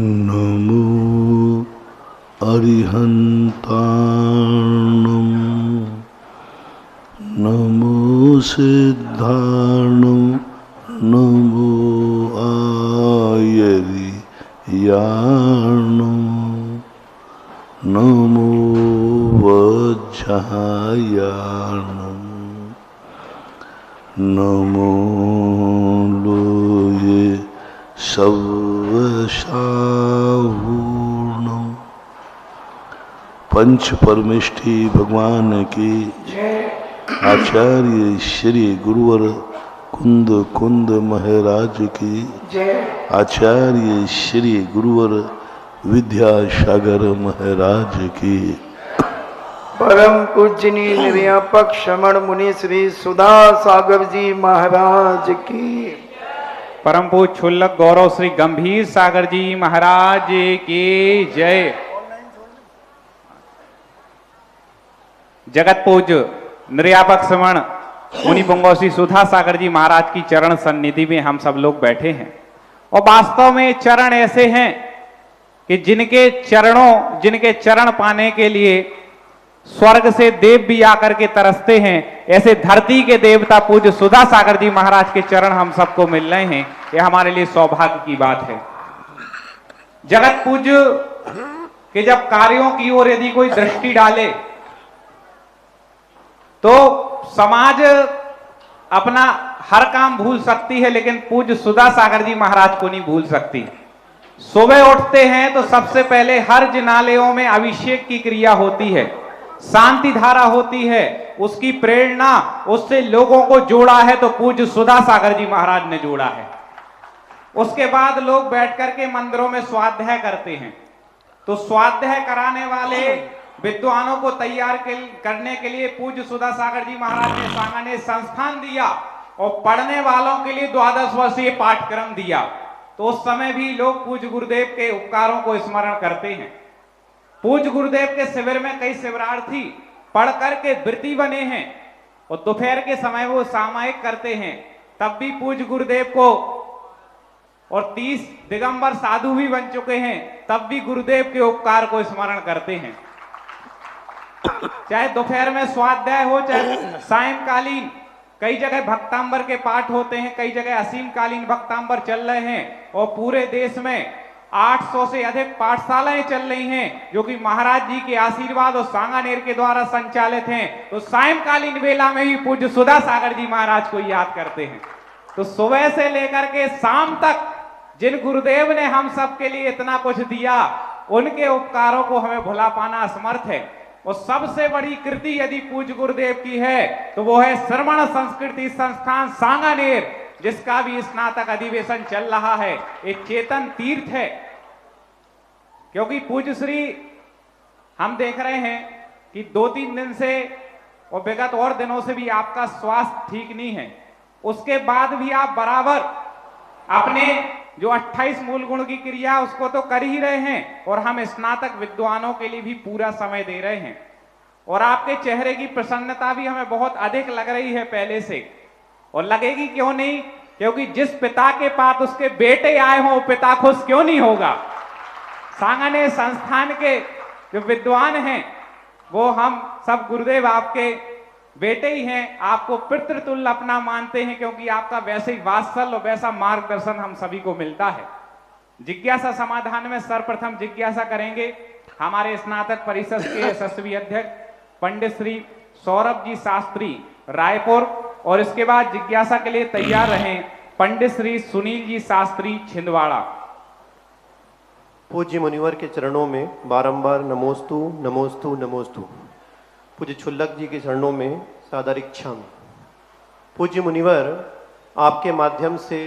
नमो अरिहन्ताणं नमो सिद्धाणं नमो आयर्याणं नमो वज्रयाणं नमो लोये सर्वसाहूर्णं। पंच परमेष्ठी भगवान की आचार्य श्री गुरुवर कुंद कुंद महाराज की आचार्य श्री गुरुवर विद्यासागर महाराज की परम पूजनीय निर्यापक श्रमण मुनि श्री सुधा सागर जी महाराज की परम पूज क्षुल्लक गौरव श्री गंभीर सागर जी महाराज की जय। जगत पूज निर्यापक श्रमण मुनि पुंगव श्री सुधा सागर जी महाराज की चरण सन्निधि में हम सब लोग बैठे हैं और वास्तव में चरण ऐसे हैं कि जिनके चरण पाने के लिए स्वर्ग से देव भी आकर के तरसते हैं, ऐसे धरती के देवता पूज्य सुधा सागर जी महाराज के चरण हम सबको मिल रहे हैं। यह हमारे लिए सौभाग्य की बात है। जगत पूज्य के जब कार्यों की ओर यदि कोई दृष्टि डाले तो समाज अपना हर काम भूल सकती है, लेकिन पूज्य सुधा सागर जी महाराज को नहीं भूल सकती। सुबह उठते हैं तो सबसे पहले हर जिनालयों में अभिषेक की क्रिया होती है, शांति धारा होती है, उसकी प्रेरणा उससे लोगों को जोड़ा है तो पूज्य सुधा सागर जी महाराज ने जोड़ा है। उसके बाद लोग बैठ करके मंदिरों में स्वाध्याय करते हैं, तो स्वाध्याय कराने वाले विद्वानों को तैयार करने के लिए पूज्य सुधा सागर जी महाराज ने सांगानेर संस्थान दिया और पढ़ने वालों के लिए 12 वर्षीय पाठ्यक्रम दिया। तो उस समय भी लोग पूज्य गुरुदेव के उपकारों को स्मरण करते हैं। पूज्य गुरुदेव के शिविर में कई शिविरार्थी पढ़ करके वृत्ति बने हैं और दोपहर के समय वो सामायिक करते हैं, तब भी पूज्य गुरुदेव को, और 30 दिगंबर साधु भी बन चुके हैं, तब भी गुरुदेव के उपकार को स्मरण करते हैं। चाहे दोपहर में स्वाध्याय हो, चाहे सायंकालीन, कई जगह भक्तांबर के पाठ होते हैं, कई जगह असीमकालीन भक्तांबर चल रहे हैं और पूरे देश में 800 से अधिक पाठशालाएं चल रही हैं जो कि महाराज जी के आशीर्वाद और सांगानेर के द्वारा संचालित हैं। तो सायंकालीन वेला में भी पूज्य सुधा सागर जी महाराज को याद करते हैं। तो सुबह से लेकर के शाम तक जिन गुरुदेव ने हम सब के लिए इतना कुछ दिया, उनके उपकारों को हमें भुला पाना असमर्थ है। और सबसे बड़ी कृति यदि पूज्य गुरुदेव की है तो वो है श्रमण संस्कृति संस्थान सांगानेर, जिसका भी स्नातक अधिवेशन चल रहा है। एक चेतन तीर्थ है, क्योंकि पूज्य श्री हम देख रहे हैं कि 2-3 दिन से और विगत और दिनों से भी आपका स्वास्थ्य ठीक नहीं है, उसके बाद भी आप बराबर अपने जो 28 मूल गुण की क्रिया उसको तो कर ही रहे हैं और हम स्नातक विद्वानों के लिए भी पूरा समय दे रहे हैं। और आपके चेहरे की प्रसन्नता भी हमें बहुत अधिक लग रही है पहले से, और लगेगी क्यों नहीं, क्योंकि जिस पिता के पास उसके बेटे आए हों, पिता खुश क्यों नहीं होगा। सांगानेर संस्थान के जो विद्वान हैं वो हम सब गुरुदेव आपके बेटे ही हैं, आपको पितृतुल्य अपना मानते हैं, क्योंकि आपका वैसे ही वात्सल्य और वैसा मार्गदर्शन हम सभी को मिलता है। जिज्ञासा समाधान में सर्वप्रथम जिज्ञासा करेंगे हमारे स्नातक परिषद के यशस्वी अध्यक्ष पंडित श्री सौरभ जी शास्त्री रायपुर, और इसके बाद जिज्ञासा के लिए तैयार रहें पंडित श्री सुनील जी शास्त्री छिंदवाड़ा। पूज्य मुनिवर के चरणों में बारंबार नमोस्तु नमोस्तु नमोस्तु। पूज्य क्षुल्लक जी के चरणों में सादर इच्छा। पूज्य मुनिवर, आपके माध्यम से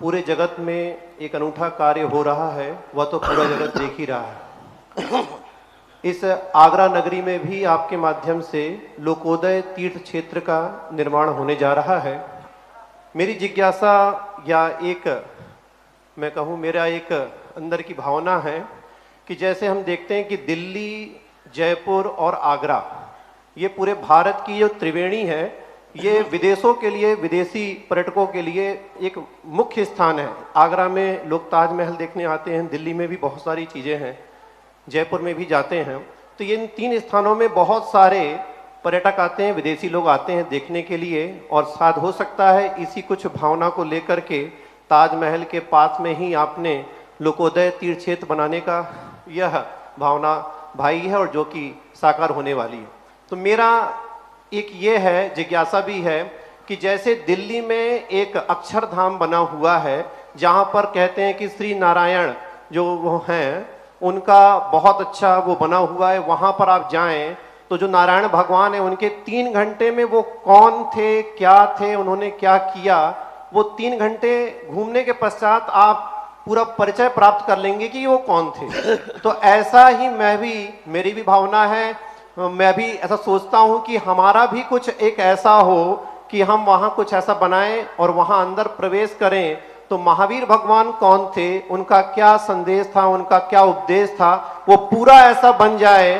पूरे जगत में एक अनूठा कार्य हो रहा है, वह तो पूरा जगत देख ही रहा है। इस आगरा नगरी में भी आपके माध्यम से लोकोदय तीर्थ क्षेत्र का निर्माण होने जा रहा है। मेरी जिज्ञासा या एक मैं कहूँ मेरा एक अंदर की भावना है कि जैसे हम देखते हैं कि दिल्ली, जयपुर और आगरा, ये पूरे भारत की जो त्रिवेणी है, ये विदेशों के लिए, विदेशी पर्यटकों के लिए एक मुख्य स्थान है। आगरा में लोग ताजमहल देखने आते हैं, दिल्ली में भी बहुत सारी चीज़ें हैं, जयपुर में भी जाते हैं। तो ये इन 3 स्थानों में बहुत सारे पर्यटक आते हैं, विदेशी लोग आते हैं देखने के लिए। और शायद हो सकता है इसी कुछ भावना को लेकर के ताजमहल के पास में ही आपने लोकोदय तीर्थ क्षेत्र बनाने का यह भावना भाई है, और जो कि साकार होने वाली है। तो मेरा एक ये है, जिज्ञासा भी है कि जैसे दिल्ली में एक अक्षरधाम बना हुआ है, जहाँ पर कहते हैं कि श्री नारायण जो वो हैं उनका बहुत अच्छा वो बना हुआ है, वहाँ पर आप जाएं तो जो नारायण भगवान है उनके 3 घंटे में वो कौन थे, क्या थे, उन्होंने क्या किया, वो 3 घंटे घूमने के पश्चात आप पूरा परिचय प्राप्त कर लेंगे कि वो कौन थे। तो ऐसा ही मेरी भी भावना है, मैं भी ऐसा सोचता हूं कि हमारा भी कुछ एक ऐसा हो कि हम वहां कुछ ऐसा बनाएं और वहां अंदर प्रवेश करें तो महावीर भगवान कौन थे, उनका क्या संदेश था, उनका क्या उपदेश था, वो पूरा ऐसा बन जाए।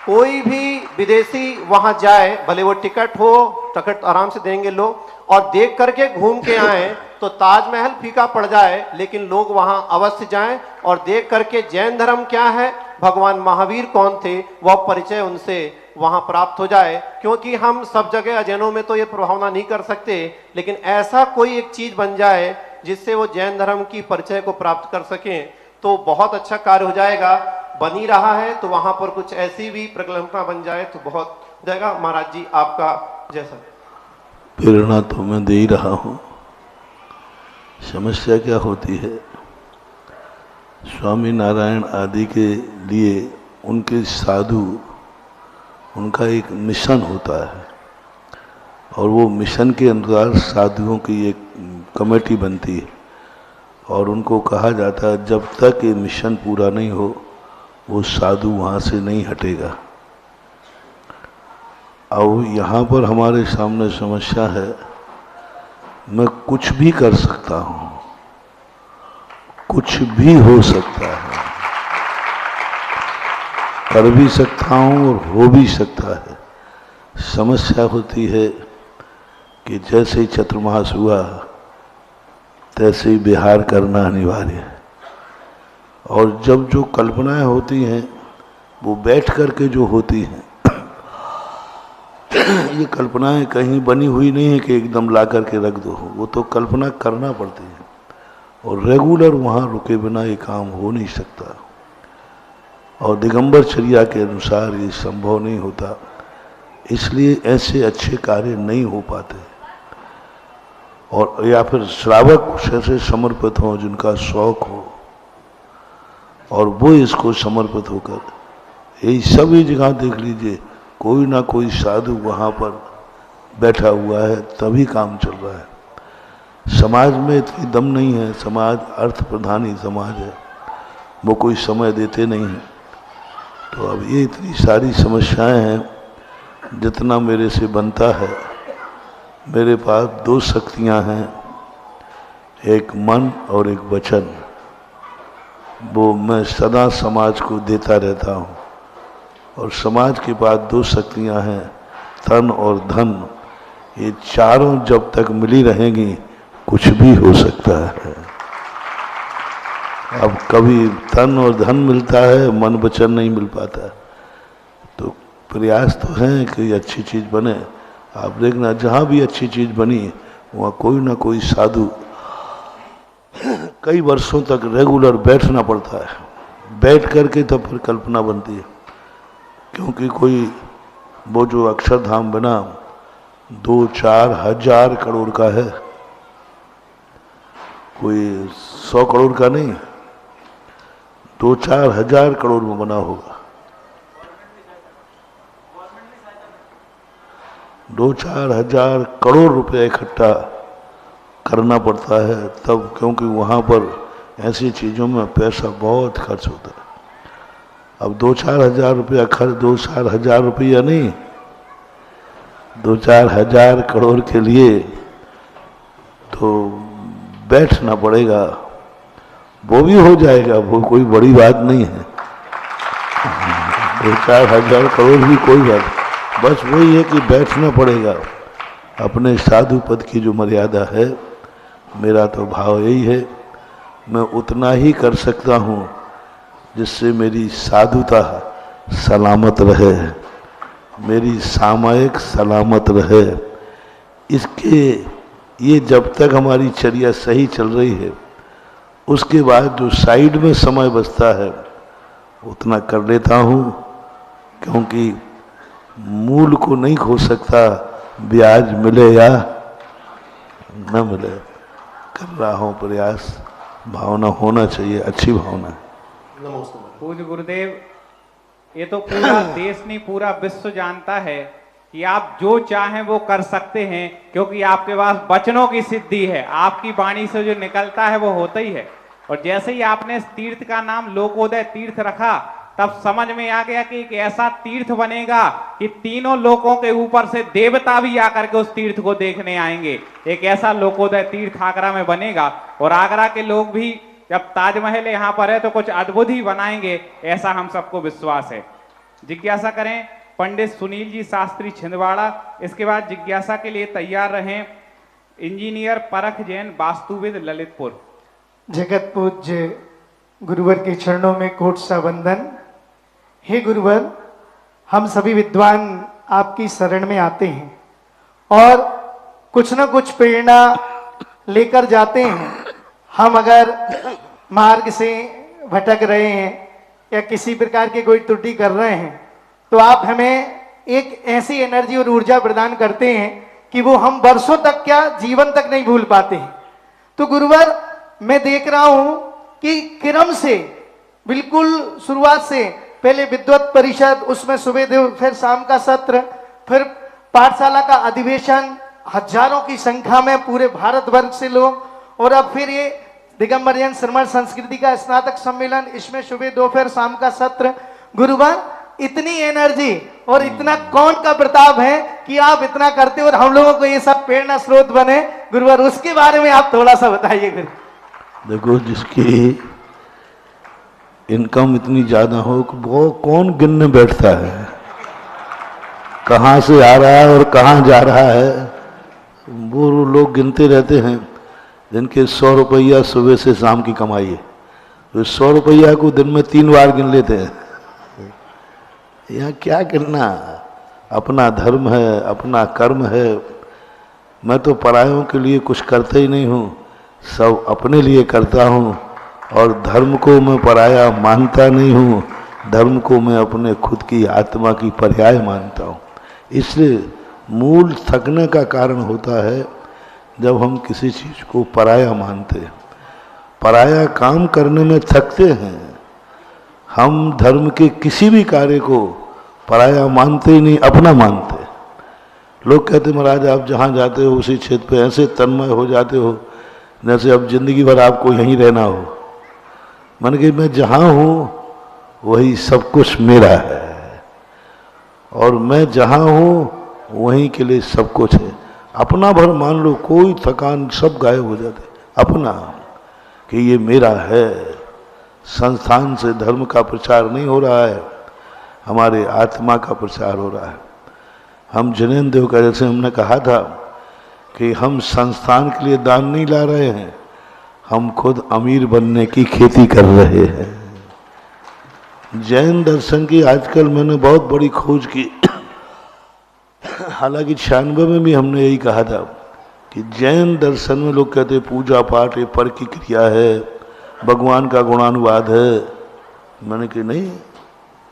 कोई भी विदेशी वहां जाए, भले वो टिकट हो, टिकट आराम से देंगे लोग, और देख करके घूम के आए तो ताजमहल फीका पड़ जाए, लेकिन लोग वहां अवश्य जाएं और देख करके जैन धर्म क्या है, भगवान महावीर कौन थे, वह परिचय उनसे वहां प्राप्त हो जाए। क्योंकि हम सब जगह अजैनों में तो ये प्रभावना नहीं कर सकते, लेकिन ऐसा कोई एक चीज बन जाए जिससे वो जैन धर्म की परिचय को प्राप्त कर सकें तो बहुत अच्छा कार्य हो जाएगा। बन ही रहा है तो वहां पर कुछ ऐसी भी प्रकल्पना बन जाए तो बहुत हो जाएगा। महाराज जी आपका जैसा। प्रेरणा तो मैं दे ही रहा हूँ। समस्या क्या होती है, स्वामी नारायण आदि के लिए उनके साधु, उनका एक मिशन होता है और वो मिशन के अनुसार साधुओं की एक कमेटी बनती है और उनको कहा जाता है जब तक ये मिशन पूरा नहीं हो वो साधु वहाँ से नहीं हटेगा। अब यहाँ पर हमारे सामने समस्या है, मैं कुछ भी कर सकता हूँ, कुछ भी हो सकता है, कर भी सकता हूँ और हो भी सकता है। समस्या होती है कि जैसे ही चतुर्मास हुआ तैसे ही विहार करना अनिवार्य है। और जब जो कल्पनाएं होती हैं वो बैठ करके जो होती हैं, ये कल्पनाएं कहीं बनी हुई नहीं है कि एकदम ला करके रख दो, वो तो कल्पना करना पड़ती है और रेगुलर वहाँ रुके बिना ये काम हो नहीं सकता। और दिगंबर चर्या के अनुसार ये संभव नहीं होता, इसलिए ऐसे अच्छे कार्य नहीं हो पाते। और या फिर श्रावक कुछ ऐसे समर्पित हों जिनका शौक हो और वो इसको समर्पित होकर, यही सभी जगह देख लीजिए कोई ना कोई साधु वहाँ पर बैठा हुआ है, तभी काम चल रहा है। समाज में इतनी दम नहीं है, समाज अर्थ प्रधान ही समाज है, वो कोई समय देते नहीं हैं। तो अब ये इतनी सारी समस्याएं हैं, जितना मेरे से बनता है, मेरे पास 2 शक्तियां हैं, एक मन और एक वचन, वो मैं सदा समाज को देता रहता हूँ। और समाज के पास 2 शक्तियां हैं, तन और धन। ये चारों जब तक मिली रहेंगी कुछ भी हो सकता है। अब कभी तन और धन मिलता है, मन वचन नहीं मिल पाता। तो प्रयास तो है कि अच्छी चीज़ बने। आप देखना जहाँ भी अच्छी चीज़ बनी वहाँ कोई ना कोई साधु कई वर्षों तक रेगुलर बैठना पड़ता है, बैठ करके तब फिर कल्पना बनती है। क्योंकि कोई वो जो अक्षरधाम बना 2-4 हजार करोड़ का है, कोई 100 करोड़ का नहीं, 2-4 हजार करोड़ में बना होगा। 2-4 हजार करोड़ रुपए इकट्ठा करना पड़ता है तब, क्योंकि वहाँ पर ऐसी चीज़ों में पैसा बहुत खर्च होता है। अब 2-4 हजार रुपया खर्च, 2-4 हजार रुपया नहीं, 2-4 हजार करोड़ के लिए तो बैठना पड़ेगा। वो भी हो जाएगा, वो कोई बड़ी बात नहीं है। 2-4 हजार करोड़ भी कोई बात, बस वही है कि बैठना पड़ेगा अपने साधु पद की जो मर्यादा है, मेरा तो भाव यही है, मैं उतना ही कर सकता हूँ जिससे मेरी साधुता सलामत रहे, मेरी सामायिक सलामत रहे। इसके ये जब तक हमारी चर्या सही चल रही है, उसके बाद जो साइड में समय बचता है उतना कर लेता हूँ, क्योंकि मूल को नहीं खो सकता, ब्याज मिले या न मिले। कर रहा हूँ प्रयास, भावना होना चाहिए, अच्छी भावना। पूज्य गुरुदेव, ये तो पूरा देश नहीं पूरा विश्व जानता है कि आप जो चाहें वो कर सकते हैं, क्योंकि आपके पास वचनों की सिद्धि है, आपकी वाणी से जो निकलता है वो होता ही है। और जैसे ही आपने इस तीर्थ का नाम लोकोदय तीर्थ रखा, तब समझ में आ गया कि एक ऐसा तीर्थ बनेगा कि तीनों लोकों के ऊपर से देवता भी आकर के उस तीर्थ को देखने आएंगे। एक ऐसा लोकोदय तीर्थ आगरा में बनेगा, और आगरा के लोग भी जब ताजमहल यहाँ पर है तो कुछ अद्भुत ही बनाएंगे, ऐसा हम सबको विश्वास है। जिज्ञासा करें पंडित सुनील जी शास्त्री छिंदवाड़ा। इसके बाद जिज्ञासा के लिए तैयार रहें इंजीनियर परख जैन वास्तुविद ललितपुर। जगत पूज्य गुरुवर के चरणों में कोट सा वंदन। हे गुरुवर, हम सभी विद्वान आपकी शरण में आते हैं और कुछ न कुछ प्रेरणा लेकर जाते हैं। हम अगर मार्ग से भटक रहे हैं या किसी प्रकार की कोई त्रुटि कर रहे हैं, तो आप हमें एक ऐसी एनर्जी और ऊर्जा प्रदान करते हैं कि वो हम वर्षों तक, क्या जीवन तक नहीं भूल पाते हैं। तो गुरुवर, मैं देख रहा हूं कि क्रम से बिल्कुल शुरुआत से पहले विद्वत परिषद, उसमें सुबह फिर शाम का सत्र, फिर पाठशाला का अधिवेशन, हजारों की संख्या में पूरे भारतवर्ष से लोग, और अब फिर ये दिगंबर जैन श्रमण संस्कृति का स्नातक सम्मेलन, इसमें सुबह दोपहर शाम का सत्र। गुरुवर, इतनी एनर्जी और इतना कौन का प्रताप है कि आप इतना करते हो और हम लोगों को ये सब प्रेरणा स्रोत बने। गुरुवर, उसके बारे में आप थोड़ा सा बताइए। गुरु देखो, जिसकी इनकम इतनी ज्यादा हो वो कौन गिनने बैठता है, कहाँ से आ रहा है और कहाँ जा रहा है, वो लोग गिनते रहते हैं। जिनके 100 रुपया सुबह से शाम की कमाई है, तो 100 रुपया को दिन में 3 बार गिन लेते हैं। यहाँ क्या गिनना, अपना धर्म है, अपना कर्म है। मैं तो परायों के लिए कुछ करता ही नहीं हूँ, सब अपने लिए करता हूँ, और धर्म को मैं पराया मानता नहीं हूँ, धर्म को मैं अपने खुद की आत्मा की पर्याय मानता हूँ। इसलिए मूल थकने का कारण होता है जब हम किसी चीज़ को पराया मानते हैं। पराया काम करने में थकते हैं, हम धर्म के किसी भी कार्य को पराया मानते ही नहीं, अपना मानते। लोग कहते महाराज आप जहाँ जाते हो उसी क्षेत्र पे ऐसे तन्मय हो जाते हो जैसे अब जिंदगी भर आपको यहीं रहना हो। मन के मैं जहाँ हूँ वही सब कुछ मेरा है, और मैं जहाँ हूँ वहीं के लिए सब कुछ है। अपना भर मान लो, कोई थकान, सब गायब हो जाते। अपना कि ये मेरा है। संस्थान से धर्म का प्रचार नहीं हो रहा है, हमारे आत्मा का प्रचार हो रहा है। हम जैन देव का, जैसे हमने कहा था कि हम संस्थान के लिए दान नहीं ला रहे हैं, हम खुद अमीर बनने की खेती कर रहे हैं। जैन दर्शन की आजकल मैंने बहुत बड़ी खोज की। हालांकि 96 में भी हमने यही कहा था कि जैन दर्शन में लोग कहते पूजा पाठ ये पर की क्रिया है, भगवान का गुणानुवाद है। मैंने कहा नहीं,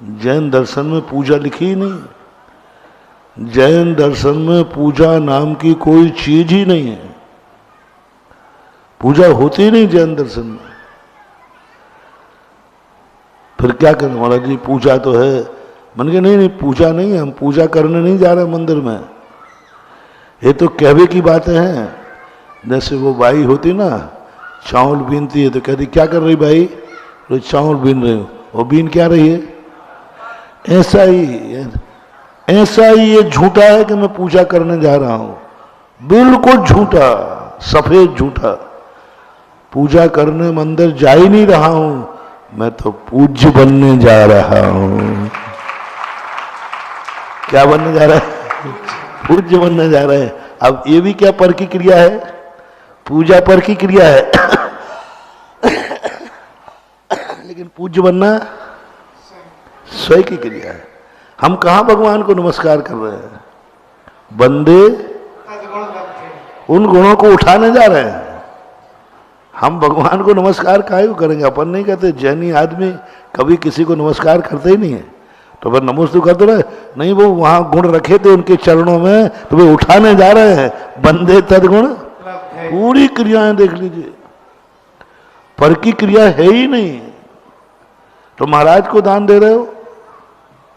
जैन दर्शन में पूजा लिखी ही नहीं। जैन दर्शन में पूजा नाम की कोई चीज ही नहीं है, पूजा होती ही नहीं जैन दर्शन में। फिर क्या करें महाराज जी, पूजा तो है। मैंने कहा नहीं, पूजा नहीं है, हम पूजा करने नहीं जा रहे मंदिर में। ये तो कहवे की बातें हैं। जैसे वो बाई होती ना, चावल बीनती है तो कहती क्या कर रही भाई, तो चावल बीन रही हो। वो बीन क्या रही है? ऐसा ही ये झूठा है कि मैं पूजा करने जा रहा हूं। बिल्कुल झूठा, सफेद झूठा। पूजा करने मंदिर जा ही नहीं रहा हूं, मैं तो पूज्य बनने जा रहा हूं। क्या बनने जा रहा है? पूज्य बनने जा रहे हैं। अब ये भी क्या पर की क्रिया है? पूजा पर की क्रिया है। लेकिन पूज्य बनना स्वयं की क्रिया है। हम कहाँ भगवान को नमस्कार कर रहे हैं? बंदे उन गुणों को उठाने जा रहे हैं। हम भगवान को नमस्कार काहे को करेंगे? अपन नहीं कहते। जैनी आदमी कभी किसी को नमस्कार करते ही नहीं है। तो फिर नमोस्तु करते रहे नहीं, वो वहां गुण रखे थे उनके चरणों में, तो वे उठाने जा रहे हैं। बंदे तदगुण पूरी क्रियाएं देख लीजिए, पर की क्रिया है ही नहीं। तो महाराज को दान दे रहे हो?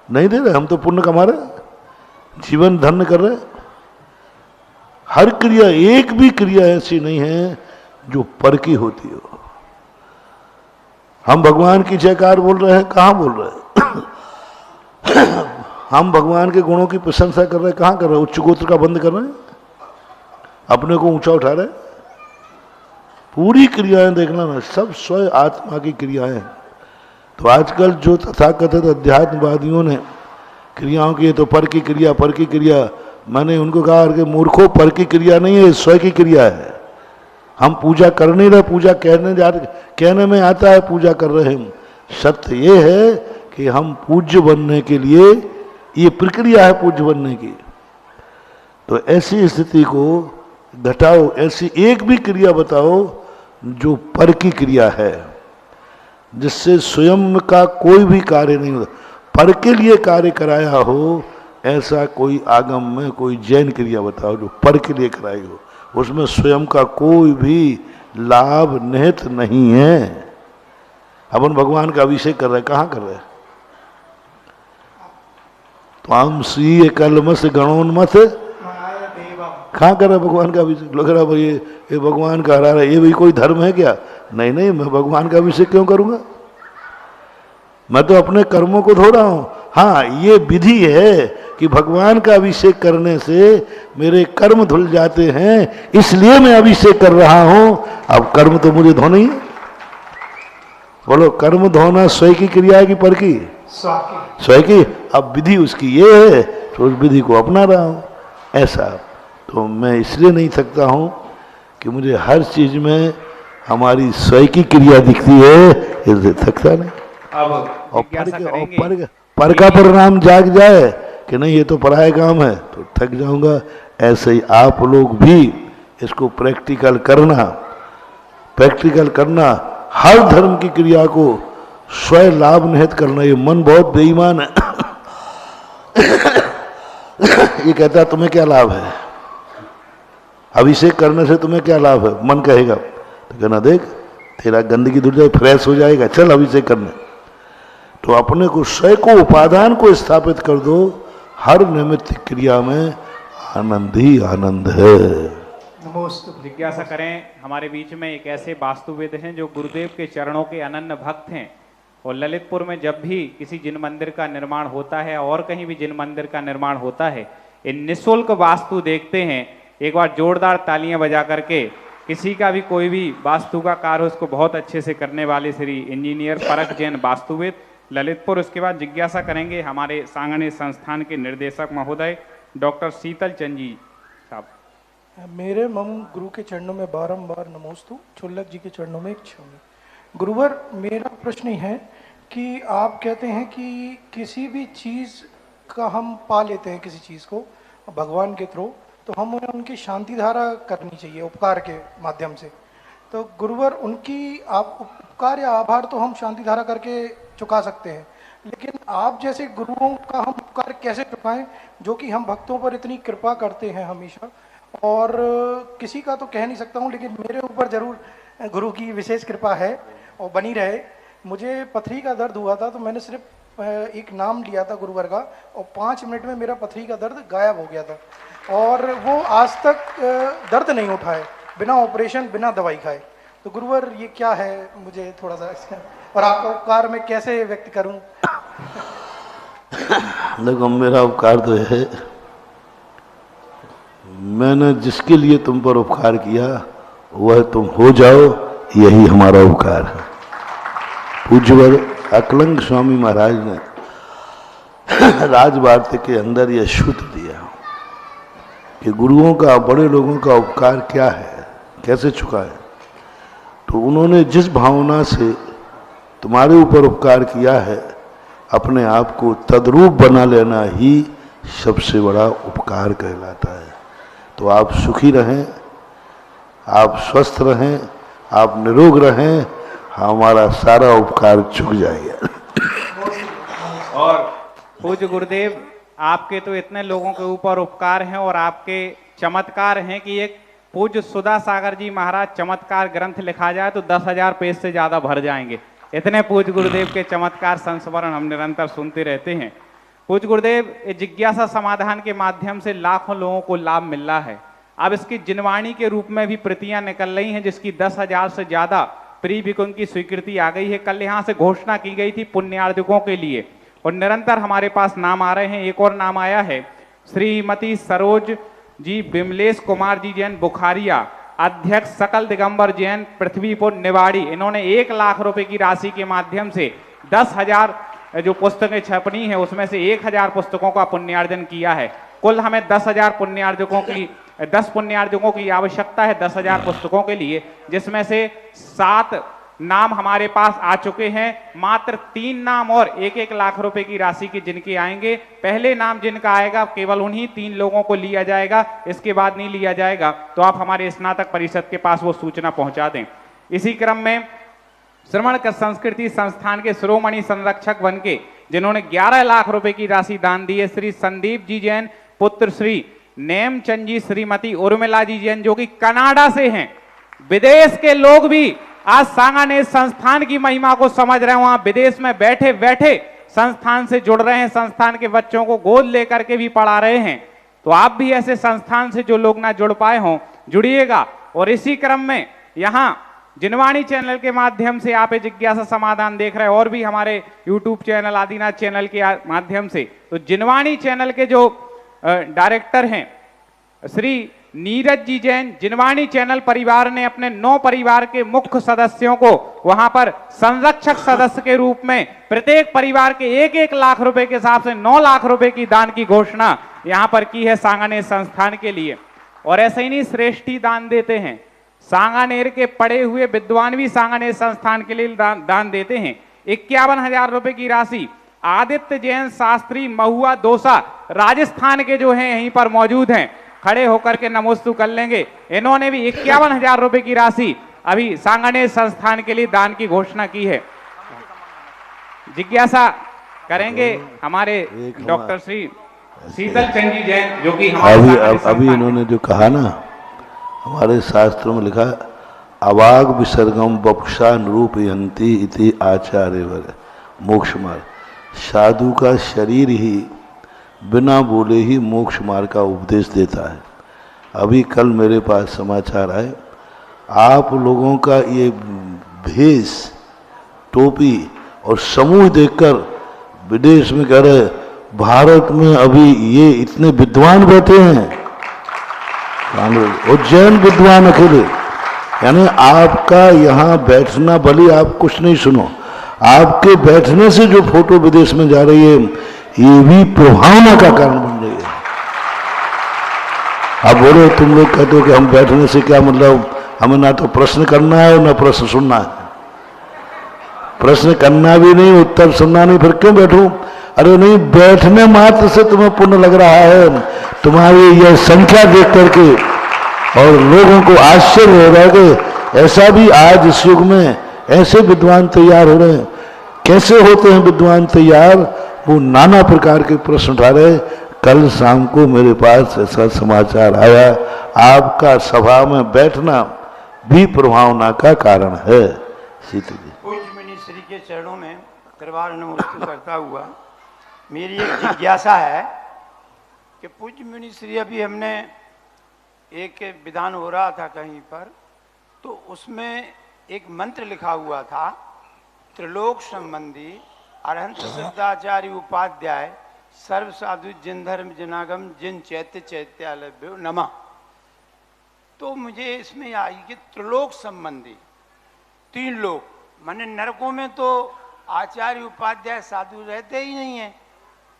नहीं दे रहे। हम तो पुण्य कमा रहे, जीवन धन्य कर रहे। हर क्रिया, एक भी क्रिया ऐसी नहीं है जो पर की होती हो। हम भगवान की जयकार बोल रहे हैं, कहां बोल रहे हैं? हम भगवान के गुणों की प्रशंसा कर रहे हैं, कहां कर रहे हैं? उच्च गोत्र का बंद कर रहे हैं, अपने को ऊंचा उठा रहे हैं। पूरी क्रियाएं देखना ना, सब स्वयं आत्मा की क्रियाएं। तो आजकल जो तथाकथित अध्यात्मवादियों ने क्रियाओं की, तो पर की क्रिया, पर की क्रिया, मैंने उनको कहा कि मूर्खों, पर की क्रिया नहीं है, स्वयं की क्रिया है। हम पूजा कर नहीं रहे, पूजा कहने में आता है पूजा कर रहे हैं। सत्य ये है कि हम पूज्य बनने के लिए, ये प्रक्रिया है पूज्य बनने की। तो ऐसी स्थिति को घटाओ, ऐसी एक भी क्रिया बताओ जो पर की क्रिया है, जिससे स्वयं का कोई भी कार्य नहीं होता, पर के लिए कार्य कराया हो। ऐसा कोई आगम में कोई जैन क्रिया बताओ जो पर के लिए कराई हो, उसमें स्वयं का कोई भी लाभ निहित नहीं है। अपन भगवान का अभिषेक कर रहे हैं, कहाँ कर रहे हैं? त्वाम स्वीय कलमस गणोन्मथ, कहाँ कर रहे भगवान का अभिषेक? लग रहा भाई ये भगवान का हरा रहा है, ये भी कोई धर्म है क्या? नहीं नहीं, मैं भगवान का अभिषेक क्यों करूंगा? मैं तो अपने कर्मों को धो रहा हूं। हाँ, ये विधि है कि भगवान का अभिषेक करने से मेरे कर्म धुल जाते हैं, इसलिए मैं अभिषेक कर रहा हूं। अब कर्म तो मुझे धोना ही है। बोलो, कर्म धोना स्वयं की क्रिया है कि पर की? स्वयं की। अब विधि उसकी ये है, तो उस विधि को अपना रहा हूं। ऐसा तो मैं इसलिए नहीं थकता हूं कि मुझे हर चीज में हमारी स्वयं की क्रिया दिखती है, इसलिए थकता नहीं। और पर का परिणाम जाग जाए कि नहीं ये तो पराया काम है, तो थक जाऊंगा। ऐसे ही आप लोग भी इसको प्रैक्टिकल करना, हर धर्म की क्रिया को स्वयं लाभ निहित करना। ये मन बहुत बेईमान है। ये कहता है तुम्हें क्या लाभ है, अभिषेक करने से तुम्हें क्या लाभ है? मन कहेगा तो कहना देख तेरा गंदगी धुल जाए, फ्रेश हो जाएगा, चल अभिषेक करने। तो अपने को स्वयं को, उपादान को स्थापित कर दो। हर निमित्त क्रिया में आनंद ही आनंद है। जिज्ञासा करें, हमारे बीच में एक ऐसे वास्तुविद हैं जो गुरुदेव के चरणों के अनन्य भक्त हैं, और ललितपुर में जब भी किसी जिन मंदिर का निर्माण होता है और कहीं भी जिन मंदिर का निर्माण होता है, इन निःशुल्क वास्तु देखते हैं। एक बार जोरदार तालियां बजा करके किसी का भी कोई भी वास्तु का कार्य उसको बहुत अच्छे से करने वाले श्री इंजीनियर परख जैन वास्तुविद ललितपुर। उसके बाद जिज्ञासा करेंगे हमारे सांगणे संस्थान के निर्देशक महोदय डॉक्टर शीतल चंद जी साहब। मेरे मम गुरु के चरणों में बारंबार नमोस्तु, छुल्लक जी के चरणों में क्षमी। गुरुवर, मेरा प्रश्न है कि आप कहते हैं कि किसी भी चीज़ का हम पा लेते हैं, किसी चीज़ को भगवान के थ्रू, तो हम उनकी शांति धारा करनी चाहिए उपकार के माध्यम से। तो गुरुवर, उनकी आप उपकार या आभार तो हम शांति धारा करके चुका सकते हैं, लेकिन आप जैसे गुरुओं का हम उपकार कैसे चुकाएं जो कि हम भक्तों पर इतनी कृपा करते हैं हमेशा। और किसी का तो कह नहीं सकता हूँ, लेकिन मेरे ऊपर जरूर गुरु की विशेष कृपा है और बनी रहे। मुझे पथरी का दर्द हुआ था, तो मैंने सिर्फ एक नाम लिया था गुरुवर का, और 5 मिनट में मेरा पथरी का दर्द गायब हो गया था, और वो आज तक दर्द नहीं उठा है, बिना ऑपरेशन, बिना दवाई खाए। तो गुरुवर, ये क्या है, मुझे थोड़ा सा इसका, और आपका उपकार मैं कैसे व्यक्त करूं? देखो, मेरा उपकार तो है, मैंने जिसके लिए तुम पर उपकार किया वह तुम हो जाओ, यही हमारा उपकार है। पूज्यवर अकलंग स्वामी महाराज ने राजवार्ता के अंदर यह सूत्र दिया कि गुरुओं का, बड़े लोगों का उपकार क्या है, कैसे चुकाए। तो उन्होंने जिस भावना से तुम्हारे ऊपर उपकार किया है, अपने आप को तद्रूप बना लेना ही सबसे बड़ा उपकार कहलाता है। तो आप सुखी रहें, आप स्वस्थ रहें, आप निरोग रहें, हमारा सारा उपकार चुक जाएगा। और पूज्य गुरुदेव, आपके तो इतने लोगों के ऊपर उपकार हैं और आपके चमत्कार हैं कि एक पूज्य सुधा सागर जी महाराज चमत्कार ग्रंथ लिखा जाए तो 10,000 पेज से ज्यादा भर जाएंगे। इतने पूज्य गुरुदेव के चमत्कार संस्मरण हम निरंतर सुनते रहते हैं। पूज्य गुरुदेव, जिज्ञासा समाधान के माध्यम से लाखों लोगों को लाभ मिल रहा है। अब इसकी जिनवाणी के रूप में भी प्रतियां निकल रही हैं, जिसकी 10,000 से ज्यादा प्री विकुन की स्वीकृति आ गई है। कल यहाँ से घोषणा की गई थी पुण्यार्जकों के लिए, और निरंतर हमारे पास नाम आ रहे हैं। एक और नाम आया है, श्रीमती सरोज जी विमलेश कुमार जी जैन बुखारिया, अध्यक्ष सकल दिगंबर जैन पृथ्वीपुर निवाड़ी। इन्होंने 1 लाख रुपए की राशि के माध्यम से 10,000 जो पुस्तकें छपनी है उसमें से 1,000 पुस्तकों का पुण्यार्जन किया है। कुल हमें 10,000 पुण्यार्जकों की 10 पुण्यार्जकों की आवश्यकता है 10,000 पुस्तकों के लिए, जिसमें से 7 नाम हमारे पास आ चुके हैं। मात्र 3 नाम और 1-1 लाख रुपए की राशि के जिनके आएंगे, पहले नाम जिनका आएगा केवल उन्हीं 3 लोगों को लिया जाएगा, इसके बाद नहीं लिया जाएगा। तो आप हमारे स्नातक परिषद के पास वो सूचना पहुंचा दें। इसी क्रम में श्रवण संस्कृति संस्थान के शिरोमणि संरक्षक बन के जिन्होंने 11 लाख रुपए की राशि दान दी है, श्री संदीप जी जैन पुत्र श्री नेमचंद जी, श्रीमती उर्मिला जी जैन जो कि कनाडा से हैं। विदेश के लोग भी आज सांगानेर संस्थान की महिमा को समझ रहे हैं, वहां विदेश में बैठे बैठे संस्थान से जुड़ रहे हैं, संस्थान के बच्चों को गोद लेकर के भी पढ़ा रहे हैं। तो आप भी ऐसे संस्थान से जो लोग ना जुड़ पाए हों, जुड़िएगा। और इसी क्रम में यहाँ जिनवाणी चैनल के माध्यम से आप जिज्ञासा समाधान देख रहे हैं, और भी हमारे यूट्यूब चैनल आदिनाथ चैनल के माध्यम से। तो जिनवाणी चैनल के जो डायरेक्टर हैं श्री नीरज जी जैन, जिनवाणी चैनल परिवार ने अपने 9 परिवार के मुख्य सदस्यों को वहां पर संरक्षक सदस्य के रूप में प्रत्येक परिवार के 1-1 लाख रुपए के हिसाब से 9 लाख रुपए की दान की घोषणा यहां पर की है सांगानेर संस्थान के लिए। और ऐसे ही नहीं, श्रेष्ठी दान देते हैं। सांगानेर के पढ़े हुए विद्वान भी सांगानेर संस्थान के लिए दान देते हैं। 51,000 रुपए की राशि आदित्य जैन शास्त्री महुआ दोसा, राजस्थान के जो हैं यहीं पर मौजूद हैं, खड़े होकर के नमोस्तु कर लेंगे। इन्होंने भी 51,000 रुपए की राशि अभी सांगानेर संस्थान के लिए दान की घोषणा की है। जिज्ञासा करेंगे हमारे डॉक्टर श्री शीतल चंद जी जैन जो कि अभी इन्होंने जो कहा ना, हमारे शास्त्रों में लिखा है, अवाग विसर्गम वपुषा निरूपयन्ति इति आचार्यवर मोक्ष मार्ग। साधु का शरीर ही बिना बोले ही मोक्ष मार्ग का उपदेश देता है। अभी कल मेरे पास समाचार आए, आप लोगों का ये भेष, टोपी और समूह देखकर विदेश में कह रहे भारत में अभी ये इतने विद्वान बैठे हैं, उज्जैन विद्वान अकेले। यानी आपका यहाँ बैठना, भले आप कुछ नहीं सुनो, आपके बैठने से जो फोटो विदेश में जा रही है ये भी प्रभावना का कारण बन रही है। अब बोलो, तुम लोग कहते हो कि हम बैठने से क्या मतलब, हमें ना तो प्रश्न करना है ना प्रश्न सुनना है। प्रश्न करना भी नहीं, उत्तर सुनना नहीं, फिर क्यों बैठूं? अरे नहीं, बैठने मात्र से तुम्हें पुण्य लग रहा है। तुम्हारी यह संख्या देख करके और लोगों को आश्चर्य हो रहा है कि ऐसा भी आज इस युग में ऐसे विद्वान तैयार हो रहे हैं। कैसे होते हैं विद्वान तैयार? वो नाना प्रकार के प्रश्न उठा रहे। कल शाम को मेरे पास ऐसा समाचार आया, आपका सभा में बैठना भी प्रभावना का कारण है। शीतल जी, पूज्य मुनि श्री के चरणों में दरबार नमस्ते करता हुआ मेरी एक जिज्ञासा है कि पूज्य मुनि श्री, अभी हमने एक विधान हो रहा था कहीं पर, तो उसमें एक मंत्र लिखा हुआ था, त्रिलोक संबंधी अरहंत सिद्धाचार्य उपाध्याय सर्व साधु जिन धर्म जिनागम जिन चैत्य चैत्यालभ्यो नमः। तो मुझे इसमें आई कि त्रिलोक संबंधी 3 लोक, माने नरकों में तो आचार्य उपाध्याय साधु रहते ही नहीं है,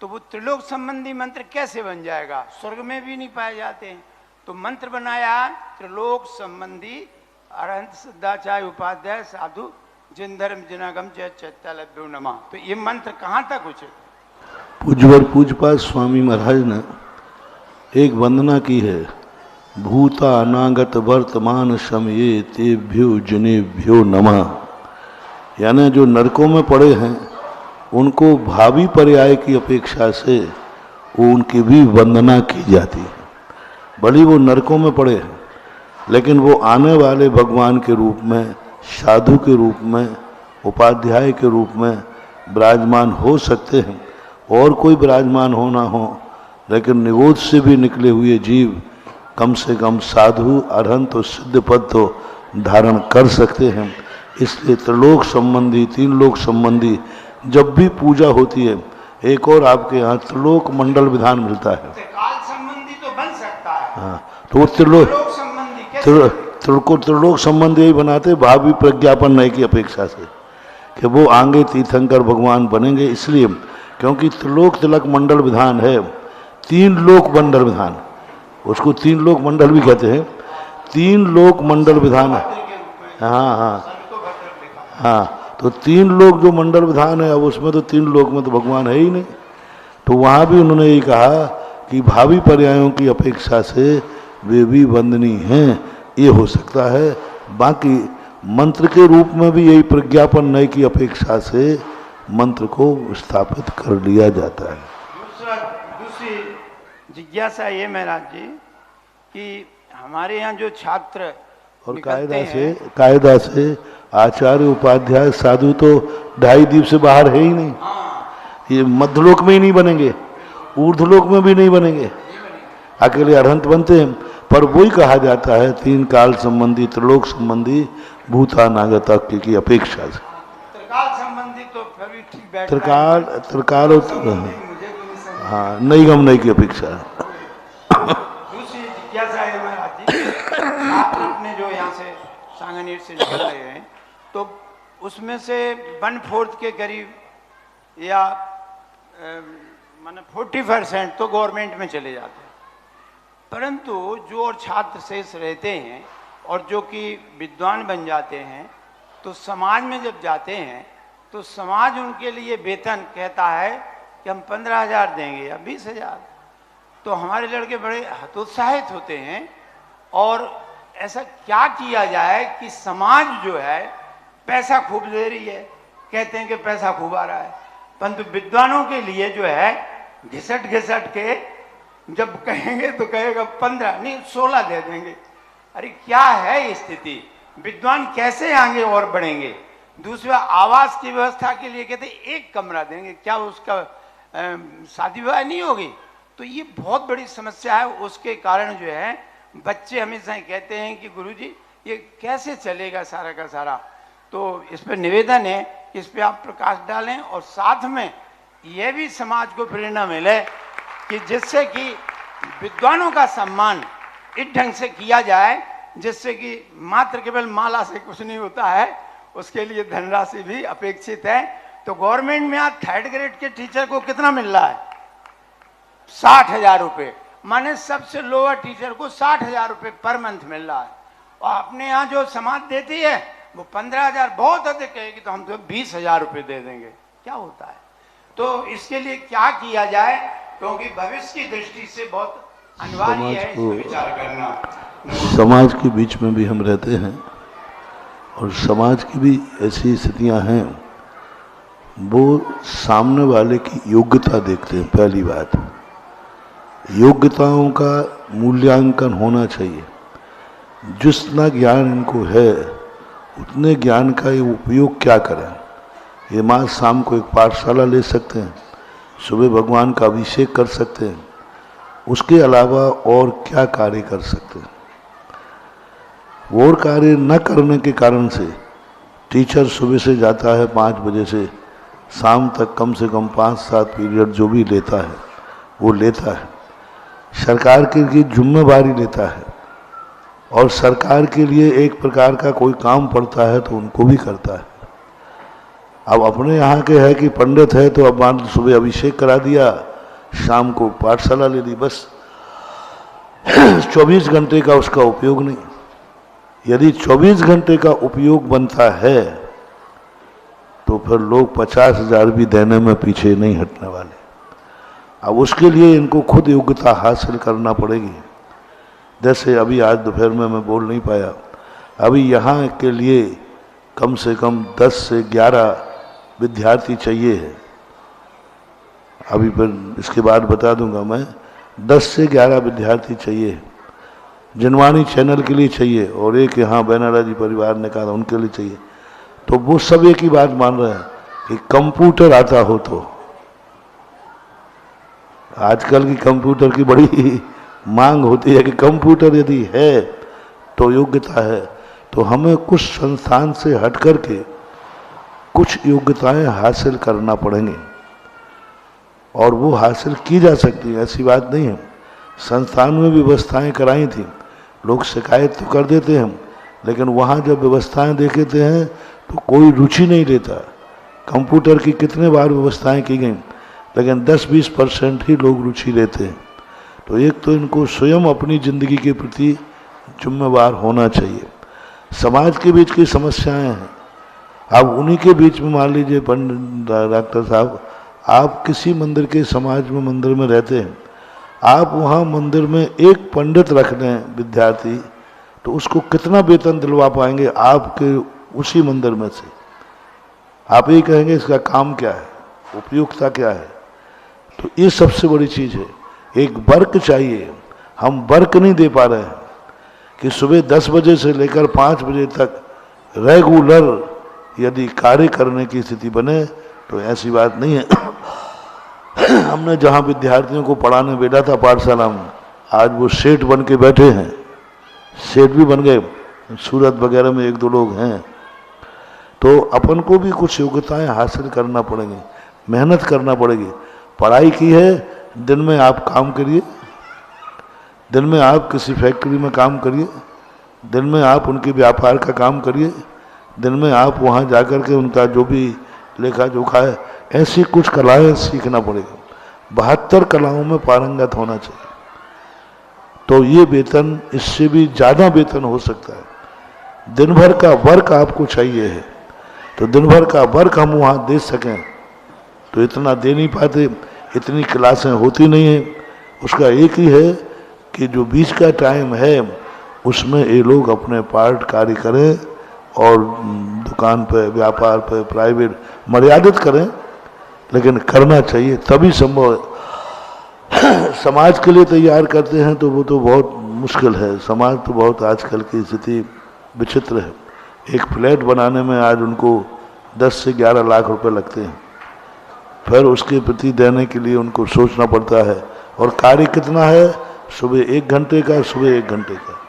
तो वो त्रिलोक संबंधी मंत्र कैसे बन जाएगा? स्वर्ग में भी नहीं पाए जाते हैं। तो मंत्र बनाया त्रिलोक संबंधी अरहंत सिद्धाचार्य उपाध्याय साधु जिन धर्म जिनागम जय चैत्यालभ्यो नमः। तो ये मंत्र कहाँ तक उचित? पूज्यवर पूज्यपाद स्वामी महाराज ने एक वंदना की है, भूता अनागत वर्तमान समये तेभ्यो जनेभ्यो नमः। यानी जो नरकों में पड़े हैं उनको भावी पर्याय की अपेक्षा से उनकी भी वंदना की जाती है। भले वो नरकों में पड़े हैं लेकिन वो आने वाले भगवान के रूप में, साधु के रूप में, उपाध्याय के रूप में विराजमान हो सकते हैं। और कोई विराजमान हो ना हो, लेकिन निगोद से भी निकले हुए जीव कम से कम साधु अरहंत और सिद्ध पद तो धारण कर सकते हैं। इसलिए त्रिलोक संबंधी, तीन लोक संबंधी जब भी पूजा होती है, एक और आपके यहाँ त्रिलोक मंडल विधान मिलता है। काल संबंधी तो बन सकता है। हाँ, तो वो त्रिलोक त्रिलोक संबंधी यही बनाते भावी प्रज्ञापन नए की अपेक्षा से कि वो आगे तीर्थंकर भगवान बनेंगे। इसलिए क्योंकि त्रिलोक तिलक मंडल विधान है, तीन लोक मंडल विधान, उसको तीन लोक मंडल भी कहते हैं, तीन लोक मंडल विधान है। हाँ हाँ हाँ, तो तीन लोक जो मंडल विधान है, अब उसमें तो तीन लोक में तो भगवान है ही नहीं। तो वहाँ भी उन्होंने यही कहा कि भावी पर्यायों की अपेक्षा से वे भी वंदनीय हैं, ये हो सकता है। बाकी मंत्र के रूप में भी यही प्रज्ञापन नए की अपेक्षा से मंत्र को स्थापित कर लिया जाता है। दूसरी जिज्ञासा ये महाराज जी कि हमारे यहाँ जो छात्र और कायदा से आचार्य उपाध्याय साधु तो 2.5 द्वीप से बाहर है ही नहीं। ये मध्यलोक में ही नहीं बनेंगे, ऊर्ध्वलोक में भी नहीं बनेंगे, अकेले अरहंत बनते हैं। पर वही कहा जाता है तीन काल संबंधी, त्रिलोक संबंधी, भूतानागता की अपेक्षा से। त्रिकाल संबंधी तो फिर भी ठीक बैठता त्रिकाल हाँ, नई गम नई की अपेक्षा। दूसरी जिज्ञासा है महाराज जी, आप अपने जो यहाँ से सांगनेर से निकल रहे हैं तो उसमें से 1/4 के करीब या माने 40% तो गवर्नमेंट में चले जाते हैं, परंतु जो और छात्र शेष रहते हैं और जो कि विद्वान बन जाते हैं तो समाज में जब जाते हैं तो समाज उनके लिए वेतन कहता है कि हम 15,000 देंगे या 20,000। तो हमारे लड़के बड़े हतोत्साहित होते हैं। और ऐसा क्या किया जाए कि समाज जो है पैसा खूब दे रही है, कहते हैं कि पैसा खूब आ रहा है, परंतु विद्वानों के लिए जो है घिसट घिसट के जब कहेंगे तो कहेगा 15 नहीं 16 दे देंगे। अरे क्या है स्थिति, विद्वान कैसे आगे और बढ़ेंगे? दूसरा, आवास की व्यवस्था के लिए कहते एक कमरा देंगे, क्या उसका शादी विवाह नहीं होगी? तो ये बहुत बड़ी समस्या है। उसके कारण जो है बच्चे हमेशा ही कहते हैं कि गुरुजी ये कैसे चलेगा सारा का सारा। तो इस पर निवेदन है कि इस पर आप प्रकाश डालें और साथ में यह भी समाज को प्रेरणा मिले कि जिससे कि विद्वानों का सम्मान इस ढंग से किया जाए जिससे कि मात्र केवल माला से कुछ नहीं होता है, उसके लिए धनराशि भी अपेक्षित है। तो गवर्नमेंट में आज 3rd ग्रेड के टीचर को कितना मिल रहा है? 60,000 रुपये, माने सबसे लोअर टीचर को 60,000 रुपये पर मंथ मिल रहा है। और अपने यहाँ जो समाज देती है वो 15,000 बहुत अधिक कहेगी तो हम तो 20,000 रुपये दे देंगे। क्या होता है? तो इसके लिए क्या किया जाए, क्योंकि भविष्य की दृष्टि से बहुत अनिवार्य है इस पर विचार करना। समाज के बीच में भी हम रहते हैं और समाज की भी ऐसी स्थितियां हैं, वो सामने वाले की योग्यता देखते हैं। पहली बात, योग्यताओं का मूल्यांकन होना चाहिए। जितना ज्ञान इनको है उतने ज्ञान का ये उपयोग क्या करें। ये माँ शाम को एक पाठशाला ले सकते हैं, सुबह भगवान का अभिषेक कर सकते हैं, उसके अलावा और क्या कार्य कर सकते हैं। और कार्य न करने के कारण से टीचर सुबह से जाता है 5 बजे से शाम तक कम से कम 5-7 पीरियड जो भी लेता है वो लेता है, सरकार के लिए जिम्मेवारी लेता है और सरकार के लिए एक प्रकार का कोई काम पड़ता है तो उनको भी करता है। अब अपने यहाँ के है कि पंडित है तो अब मान सुबह अभिषेक करा दिया, शाम को पाठशाला ले ली, बस 24 घंटे का उसका उपयोग नहीं। यदि 24 घंटे का उपयोग बनता है तो फिर लोग 50,000 भी देने में पीछे नहीं हटने वाले। अब उसके लिए इनको खुद योग्यता हासिल करना पड़ेगी। जैसे अभी आज दोपहर में मैं बोल नहीं पाया, अभी यहाँ के लिए कम से कम 10 से 11 विद्यार्थी चाहिए है। अभी फिर इसके बाद बता दूंगा मैं, 10 से 11 विद्यार्थी चाहिए, जनवाणी चैनल के लिए चाहिए, और एक यहाँ बैनाला जी परिवार ने कहा उनके लिए चाहिए। तो वो सब एक ही बात मान रहे हैं कि कंप्यूटर आता हो तो। आजकल की कंप्यूटर की बड़ी मांग होती है कि कंप्यूटर यदि है तो योग्यता है, तो हमें कुछ संस्थान से हट करके कुछ योग्यताएं हासिल करना पड़ेंगे, और वो हासिल की जा सकती है, ऐसी बात नहीं है। संस्थान में व्यवस्थाएं कराई थी, लोग शिकायत तो कर देते हैं, लेकिन वहाँ जब व्यवस्थाएं देखे हैं तो कोई रुचि नहीं लेता। कंप्यूटर की कितने बार व्यवस्थाएं की गई, लेकिन 10-20% ही लोग रुचि लेते हैं। तो एक तो इनको स्वयं अपनी ज़िंदगी के प्रति जिम्मेवार होना चाहिए। समाज के बीच की समस्याएं हैं, अब उन्हीं के बीच में मान लीजिए पंडित डॉक्टर साहब, आप किसी मंदिर के समाज में मंदिर में रहते हैं, आप वहाँ मंदिर में एक पंडित रख दें विद्यार्थी, तो उसको कितना वेतन दिलवा पाएंगे आपके उसी मंदिर में से? आप ये कहेंगे इसका काम क्या है, उपयुक्तता क्या है? तो ये सबसे बड़ी चीज़ है, एक वर्क चाहिए। हम वर्क नहीं दे पा रहे हैं कि सुबह 10 बजे से लेकर 5 बजे तक रेगुलर यदि कार्य करने की स्थिति बने तो ऐसी बात नहीं है। हमने जहाँ विद्यार्थियों को पढ़ाने भेजा था पाठशाला में, आज वो सेठ बन के बैठे हैं, सेठ भी बन गए, सूरत वगैरह में 1-2 लोग हैं। तो अपन को भी कुछ योग्यताएं हासिल करना पड़ेंगी, मेहनत करना पड़ेगी। पढ़ाई की है, दिन में आप काम करिए, दिन में आप किसी फैक्ट्री में काम करिए, दिन में आप उनके व्यापार का काम करिए, दिन में आप वहाँ जाकर के उनका जो भी लेखा जोखा है, ऐसी कुछ कलाएं सीखना पड़ेगा। 72 कलाओं में पारंगत होना चाहिए, तो ये वेतन, इससे भी ज़्यादा वेतन हो सकता है। दिन भर का वर्क आपको चाहिए है, तो दिन भर का वर्क हम वहाँ दे सकें तो इतना दे नहीं पाते, इतनी क्लासें होती नहीं हैं। उसका एक ही है कि जो बीच का टाइम है उसमें ये लोग अपने पार्ट कार्य करें, और दुकान पे, व्यापार पे, प्राइवेट मर्यादित करें, लेकिन करना चाहिए, तभी संभव है। समाज के लिए तैयार करते हैं तो वो तो बहुत मुश्किल है। समाज तो बहुत, आजकल की स्थिति विचित्र है। एक फ्लैट बनाने में आज उनको 10 से 11 लाख रुपए लगते हैं, फिर उसके प्रति देने के लिए उनको सोचना पड़ता है, और कार्य कितना है, सुबह 1 घंटे का, सुबह 1 घंटे का।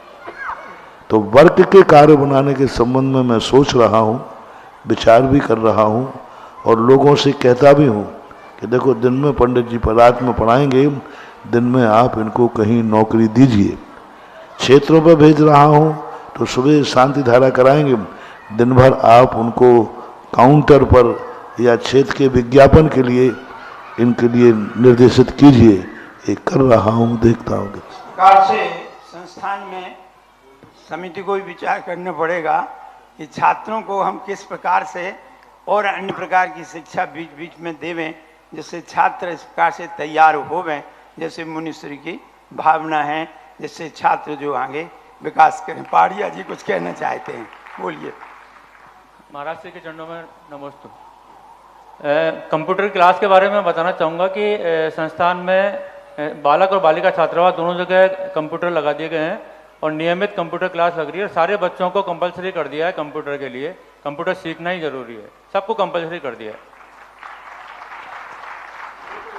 तो वर्क के कार्य बनाने के संबंध में मैं सोच रहा हूँ, विचार भी कर रहा हूँ, और लोगों से कहता भी हूँ कि देखो, दिन में पंडित जी रात में पढ़ाएंगे, दिन में आप इनको कहीं नौकरी दीजिए। क्षेत्रों पर भेज रहा हूँ तो सुबह शांति धारा कराएंगे, दिन भर आप उनको काउंटर पर या क्षेत्र के विज्ञापन के लिए इनके लिए निर्देशित कीजिए। एक कर रहा हूँ, देखता हूँ। प्रकार से संस्थान में समिति को भी विचार करना पड़ेगा कि छात्रों को हम किस प्रकार से और अन्य प्रकार की शिक्षा बीच बीच में देवें, जिससे छात्र इस प्रकार से तैयार होवें, जैसे मुनिश्री की भावना है, जिससे छात्र जो आगे विकास करें। पहाड़िया जी कुछ कहना चाहते हैं, बोलिए। महाराज श्री के चरणों में नमस्ते। कंप्यूटर क्लास के बारे में बताना चाहूँगा कि संस्थान में बालक और बालिका छात्रावास दोनों जगह कंप्यूटर लगा दिए गए हैं, और नियमित कंप्यूटर क्लास लग रही है। सारे बच्चों को कंपलसरी कर दिया है कंप्यूटर के लिए, कंप्यूटर सीखना ही जरूरी है, सबको कंपलसरी कर दिया है।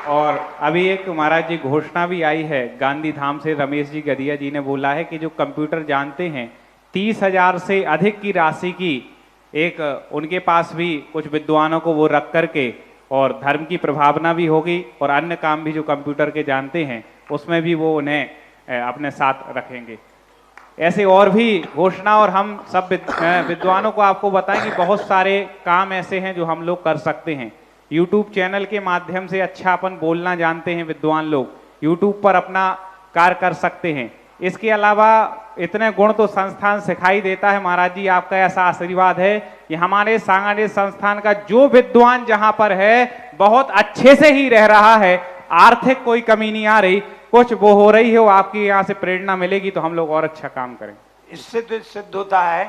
और अभी एक महाराज जी घोषणा भी आई है गांधी धाम से, रमेश जी गदिया जी ने बोला है कि जो कंप्यूटर जानते हैं 30,000 से अधिक की राशि की एक उनके पास भी कुछ विद्वानों को वो रख करके, और धर्म की प्रभावना भी होगी, और अन्य काम भी जो कंप्यूटर के जानते हैं उसमें भी वो उन्हें अपने साथ रखेंगे। ऐसे और भी घोषणा, और हम सब विद्वानों को आपको बताएं कि बहुत सारे काम ऐसे हैं जो हम लोग कर सकते हैं। YouTube चैनल के माध्यम से अच्छा अपन बोलना जानते हैं विद्वान लोग, YouTube पर अपना कार्य कर सकते हैं। इसके अलावा इतने गुण तो संस्थान सिखाई देता है। महाराज जी, आपका ऐसा आशीर्वाद है कि हमारे सांगानेर संस्थान का जो विद्वान जहां पर है बहुत अच्छे से ही रह रहा है, आर्थिक कोई कमी नहीं आ रही, कुछ वो हो रही हो, आपकी यहाँ से प्रेरणा मिलेगी तो हम लोग और अच्छा काम करें। इससे तो सिद्ध होता है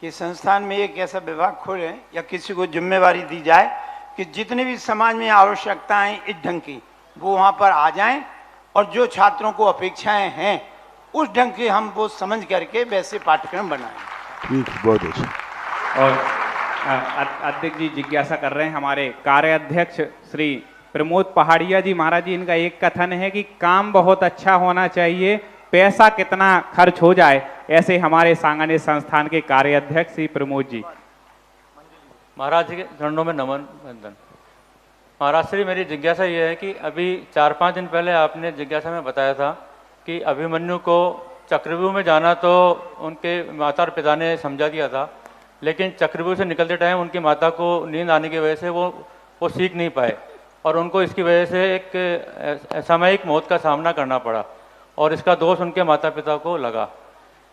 कि संस्थान में एक ऐसा विभाग खोले या किसी को जिम्मेवारी दी जाए कि जितनी भी समाज में आवश्यकताएं इस ढंग की वो वहां पर आ जाएं, और जो छात्रों को अपेक्षाएं हैं उस ढंग के हम वो समझ करके वैसे पाठ्यक्रम बनाएं। ठीक, बहुत अच्छा। और अध्यक्ष जी जिज्ञासा कर रहे हैं हमारे कार्य अध्यक्ष श्री प्रमोद पहाड़िया जी। महाराज जी, इनका एक कथन है कि काम बहुत अच्छा होना चाहिए, पैसा कितना खर्च हो जाए, ऐसे हमारे सांगानेर संस्थान के कार्य अध्यक्ष श्री प्रमोद जी। महाराज जी के चरणों में नमन वंदन। महाराज श्री, मेरी जिज्ञासा ये है कि अभी 4-5 दिन पहले आपने जिज्ञासा में बताया था कि अभिमन्यु को चक्रव्यूह में जाना तो उनके माता और पिता ने समझा दिया था, लेकिन चक्रव्यूह से निकलते टाइम उनकी माता को नींद आने की वजह से वो सीख नहीं पाए और उनको इसकी वजह से एक सामयिक मौत का सामना करना पड़ा और इसका दोष उनके माता पिता को लगा।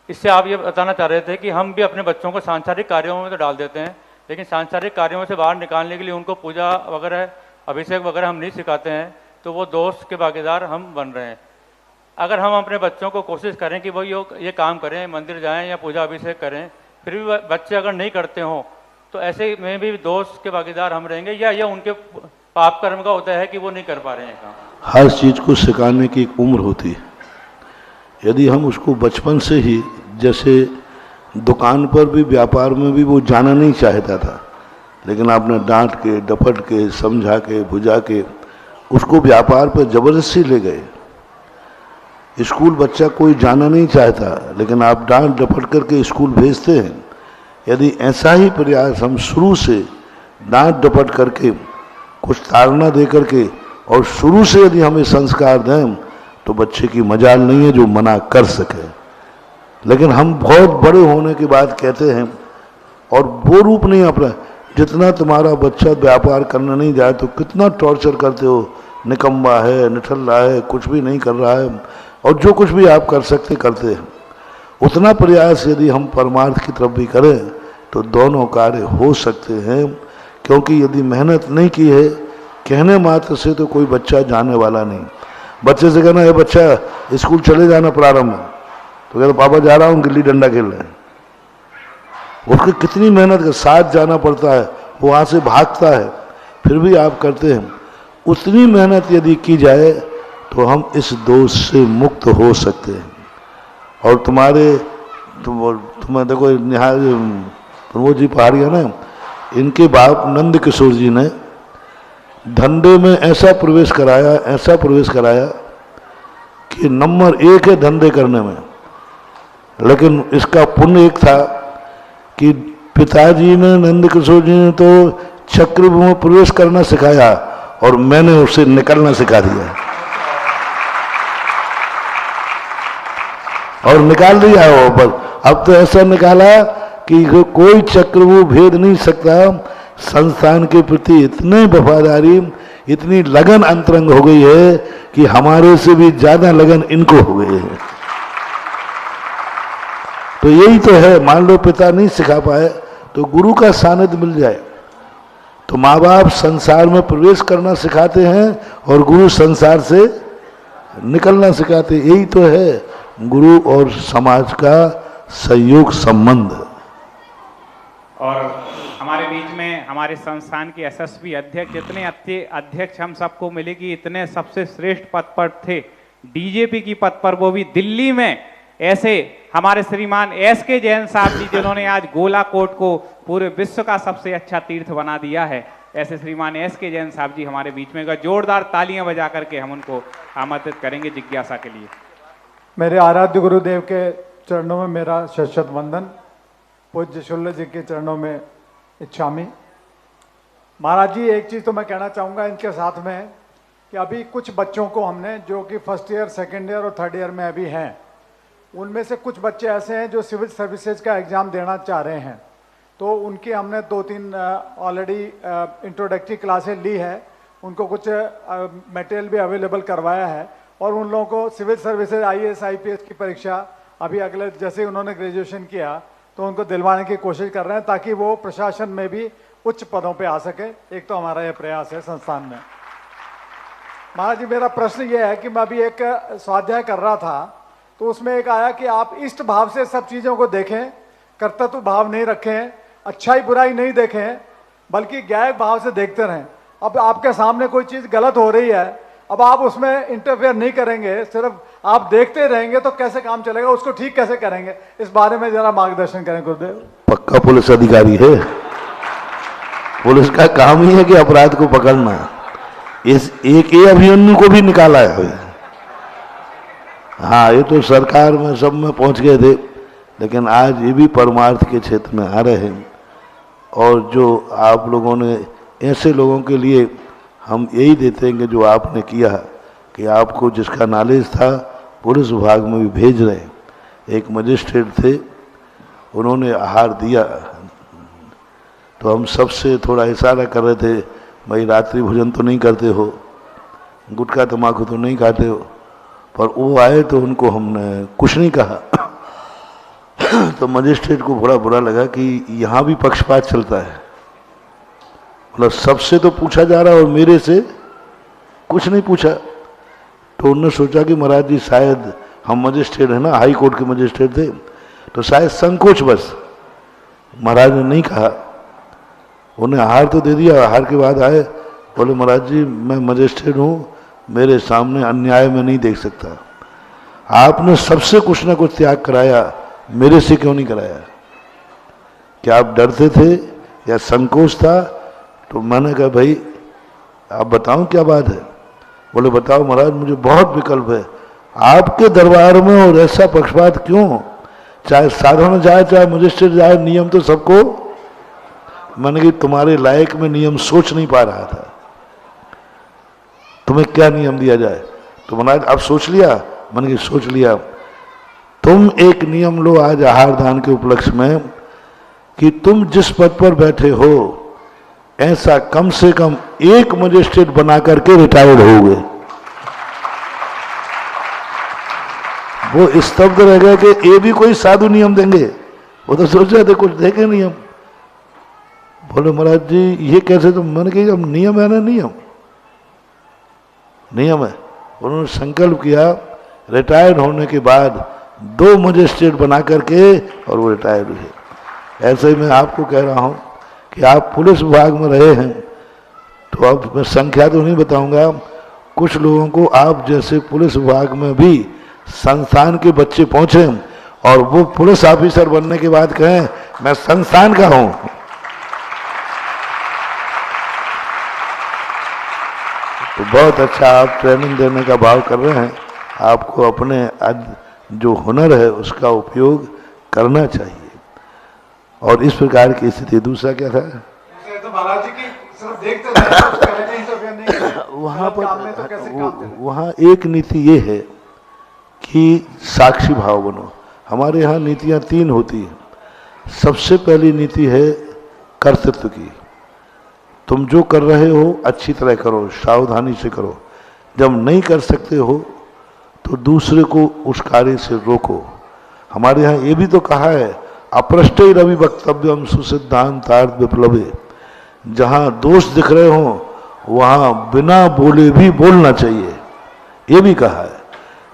इससे आप ये बताना चाह रहे थे कि हम भी अपने बच्चों को सांसारिक कार्यों में तो डाल देते हैं, लेकिन सांसारिक कार्यों से बाहर निकालने के लिए उनको पूजा वगैरह, अभिषेक वगैरह हम नहीं सिखाते हैं, तो वो दोष के भागीदार हम बन रहे हैं। अगर हम अपने बच्चों को कोशिश करें कि वो ये काम करें, मंदिर जाएं या पूजा अभिषेक करें, फिर भी बच्चे अगर नहीं करते हों तो ऐसे में भी दोष के भागीदार हम रहेंगे, या ये उनके पाप कर्म का होता है कि वो नहीं कर पा रहे हैं काम? हर चीज को सिखाने की एक उम्र होती है। यदि हम उसको बचपन से ही, जैसे दुकान पर भी, व्यापार में भी वो जाना नहीं चाहता था, लेकिन आपने डांट के, डपट के, समझा के, बुझा के उसको व्यापार पर जबरदस्ती ले गए। स्कूल बच्चा कोई जाना नहीं चाहता, लेकिन आप डांट डपट करके स्कूल भेजते हैं। यदि ऐसा ही प्रयास हम शुरू से डांट डपट करके, कुछ ताड़ना दे करके और शुरू से यदि हमें संस्कार दें तो बच्चे की मजाल नहीं है जो मना कर सके। लेकिन हम बहुत बड़े होने के बाद कहते हैं, और वो रूप नहीं अपना, जितना तुम्हारा बच्चा व्यापार करना नहीं जाए तो कितना टॉर्चर करते हो, निकम्मा है, निठल्ला है, कुछ भी नहीं कर रहा है, और जो कुछ भी आप कर सकते करते हैं। उतना प्रयास यदि हम परमार्थ की तरफ भी करें तो दोनों कार्य हो सकते हैं, क्योंकि यदि मेहनत नहीं की है, कहने मात्र से तो कोई बच्चा जाने वाला नहीं। बच्चे से कहना, ये बच्चा स्कूल चले जाना प्रारंभ में, तो कहते पापा जा रहा हूँ गिल्ली डंडा खेल रहे हैं। उसको कितनी मेहनत का साथ जाना पड़ता है, वो वहाँ से भागता है, फिर भी आप करते हैं। उतनी मेहनत यदि की जाए तो हम इस दोष से मुक्त हो सकते हैं। और तुम्हें देखो, प्रमोद जी पहाड़िया ने, इनके बाप नंद किशोर जी ने धंधे में ऐसा प्रवेश कराया कि नंबर 1 है धंधे करने में। लेकिन इसका पुण्य एक था कि पिताजी ने, नंद किशोर जी ने तो चक्रव्यूह में प्रवेश करना सिखाया और मैंने उससे निकलना सिखा दिया, और निकाल दिया वो। पर अब तो ऐसा निकाला कि कोई चक्रव्यूह भेद नहीं सकता। संस्थान के प्रति इतने वफादारी, इतनी लगन अंतरंग हो गई है कि हमारे से भी ज्यादा लगन इनको हो गई है। तो यही तो है, मान लो पिता नहीं सिखा पाए तो गुरु का सानिध्य मिल जाए। तो माँ बाप संसार में प्रवेश करना सिखाते हैं और गुरु संसार से निकलना सिखाते। यही तो है गुरु और समाज का सहयोग संबंध। और हमारे बीच में हमारे संस्थान के यशस्वी अध्यक्ष, जितने अध्यक्ष हम सबको मिले कि इतने सबसे श्रेष्ठ पद पर थे, डीजेपी की पद पर, वो भी दिल्ली में, ऐसे हमारे श्रीमान SK जैन साहब जी, जिन्होंने आज गोलाकोट को पूरे विश्व का सबसे अच्छा तीर्थ बना दिया है, ऐसे श्रीमान SK जैन साहब जी हमारे बीच में। जोरदार तालियां बजा करके हम उनको आमंत्रित करेंगे जिज्ञासा के लिए। मेरे आराध्य गुरुदेव के चरणों में मेरा शत वंदन। पूज्य शुल्ल जी के चरणों में इच्छामी। महाराज जी, एक चीज़ तो मैं कहना चाहूँगा इनके साथ में कि अभी कुछ बच्चों को हमने, जो कि फर्स्ट ईयर, सेकेंड ईयर और थर्ड ईयर में अभी हैं, उनमें से कुछ बच्चे ऐसे हैं जो सिविल सर्विसेज का एग्ज़ाम देना चाह रहे हैं। तो उनकी हमने 2-3 ऑलरेडी इंट्रोडक्टरी क्लासेस ली है, उनको कुछ मटेरियल भी अवेलेबल करवाया है, और उन लोगों को सिविल सर्विसेज IAS IPS की परीक्षा अभी अगले जैसे उन्होंने ग्रेजुएशन किया तो उनको दिलवाने की कोशिश कर रहे हैं ताकि वो प्रशासन में भी उच्च पदों पे आ सके। एक तो हमारा यह प्रयास है संस्थान में। महाराज जी, मेरा प्रश्न ये है कि मैं अभी एक स्वाध्याय कर रहा था तो उसमें एक आया कि आप इष्ट भाव से सब चीज़ों को देखें, कर्तव्य भाव नहीं रखें, अच्छाई बुराई नहीं देखें, बल्कि ज्ञाय भाव से देखते रहें। अब आपके सामने कोई चीज़ गलत हो रही है, अब आप उसमें इंटरफेयर नहीं करेंगे, सिर्फ आप देखते रहेंगे तो कैसे काम चलेगा, उसको ठीक कैसे करेंगे, इस बारे में जरा मार्गदर्शन करें गुरुदेव। पक्का पुलिस अधिकारी है, पुलिस का काम ही है कि अपराध को पकड़ना। इस एक अभिमन्यु को भी निकाला है। हाँ, ये तो सरकार में सब में पहुंच गए थे, लेकिन आज ये भी परमार्थ के क्षेत्र में आ रहे हैं। और जो आप लोगों ने ऐसे लोगों के लिए हम यही देते हैं कि जो आपने किया कि आपको जिसका नॉलेज था पुलिस विभाग में भी भेज रहे हैं। एक मजिस्ट्रेट थे, उन्होंने आहार दिया तो हम सबसे थोड़ा इशारा कर रहे थे, भाई रात्रि भोजन तो नहीं करते हो, गुटखा तम्बाकू तो नहीं खाते हो, पर वो आए तो उनको हमने कुछ नहीं कहा। तो मजिस्ट्रेट को बड़ा बुरा लगा कि यहाँ भी पक्षपात चलता है, मतलब सबसे तो पूछा जा रहा और मेरे से कुछ नहीं पूछा। तो उन्होंने सोचा कि महाराज जी शायद हम मजिस्ट्रेट है ना, हाई कोर्ट के मजिस्ट्रेट थे, तो शायद संकोच बस महाराज ने नहीं कहा। उन्हें आहार तो दे दिया, आहार के बाद आए, बोले महाराज जी मैं मजिस्ट्रेट हूँ, मेरे सामने अन्याय में नहीं देख सकता, आपने सबसे कुछ ना कुछ त्याग कराया, मेरे से क्यों नहीं कराया? क्या आप डरते थे या संकोच था? तो मैंने कहा भाई आप बताओ क्या बात है। बोले बताओ महाराज, मुझे बहुत विकल्प है, आपके दरबार में और ऐसा पक्षपात क्यों? चाहे साधारण जाए चाहे मजिस्ट्रेट जाए, नियम तो सबको। मैंने कि तुम्हारे लायक में नियम सोच नहीं पा रहा था, तुम्हें क्या नियम दिया जाए? तो महाराज आप सोच लिया? मैंने कि सोच लिया। तुम एक नियम लो आज आहार दान के उपलक्ष्य में कि तुम जिस पद पर बैठे हो ऐसा कम से कम एक मजिस्ट्रेट बना करके रिटायर्ड होगे। वो स्तब्ध रह गए कि ये भी कोई साधु नियम देंगे, वो तो सोच रहे थे कुछ देंगे नियम। बोले महाराज जी ये कैसे? तो मैंने कहा अब नियम है ना, नियम है। उन्होंने संकल्प किया, रिटायर्ड होने के बाद 2 मजिस्ट्रेट बना करके और वो रिटायर्ड हुए। ऐसे ही मैं आपको कह रहा हूँ कि आप पुलिस विभाग में रहे हैं, तो अब मैं संख्या तो नहीं बताऊंगा, कुछ लोगों को आप जैसे पुलिस विभाग में भी संस्थान के बच्चे पहुंचे और वो पुलिस ऑफिसर बनने के बाद कहें मैं संस्थान का हूं। तो बहुत अच्छा आप ट्रेनिंग देने का भाव कर रहे हैं। आपको अपने जो हुनर है उसका उपयोग करना चाहिए। और इस प्रकार की स्थिति। दूसरा क्या था? तो महाराज जी की सिर्फ देखते रहे, वहाँ पर वहाँ एक नीति ये है कि साक्षी भाव बनो। हमारे यहाँ नीतियाँ 3 होती हैं। सबसे पहली नीति है कर्तृत्व की, तुम जो कर रहे हो अच्छी तरह करो, सावधानी से करो, जब नहीं कर सकते हो तो दूसरे को उस कार्य से रोको। हमारे यहाँ ये भी तो कहा है अपृष्ट रवि वक्तव्यम सुसिद्धांतार्थ विप्लवे, जहाँ दोष दिख रहे हो वहाँ बिना बोले भी बोलना चाहिए, ये भी कहा है।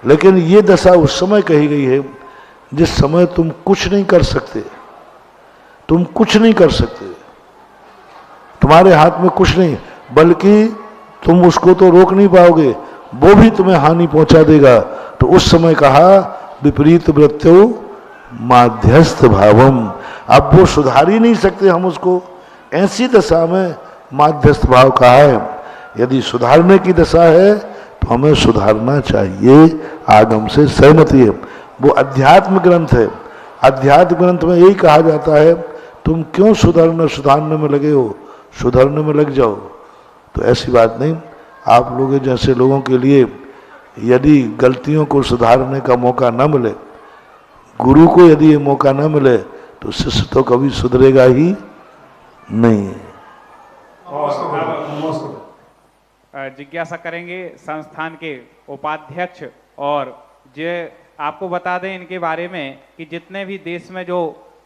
लेकिन ये दशा उस समय कही गई है जिस समय तुम कुछ नहीं कर सकते, तुम कुछ नहीं कर सकते, तुम्हारे हाथ में कुछ नहीं, बल्कि तुम उसको तो रोक नहीं पाओगे, वो भी तुम्हें हानि पहुंचा देगा। तो उस समय कहा विपरीत वृत्तो माध्यस्थ भावम। अब वो सुधार ही नहीं सकते हम उसको, ऐसी दशा में माध्यस्थ भाव कहा है। यदि सुधारने की दशा है तो हमें सुधारना चाहिए, आगम से सहमति है। वो अध्यात्म ग्रंथ है, अध्यात्म ग्रंथ में यही कहा जाता है तुम क्यों सुधारने में लगे हो, सुधरने में लग जाओ। तो ऐसी बात नहीं। आप लोगों जैसे लोगों के लिए यदि गलतियों को सुधारने का मौका न मिले, गुरु को यदि ये मौका न मिले, तो शिष्य तो कभी सुधरेगा ही नहीं। जिज्ञासा करेंगे संस्थान के उपाध्यक्ष। और जो आपको बता दें इनके बारे में कि जितने भी देश में जो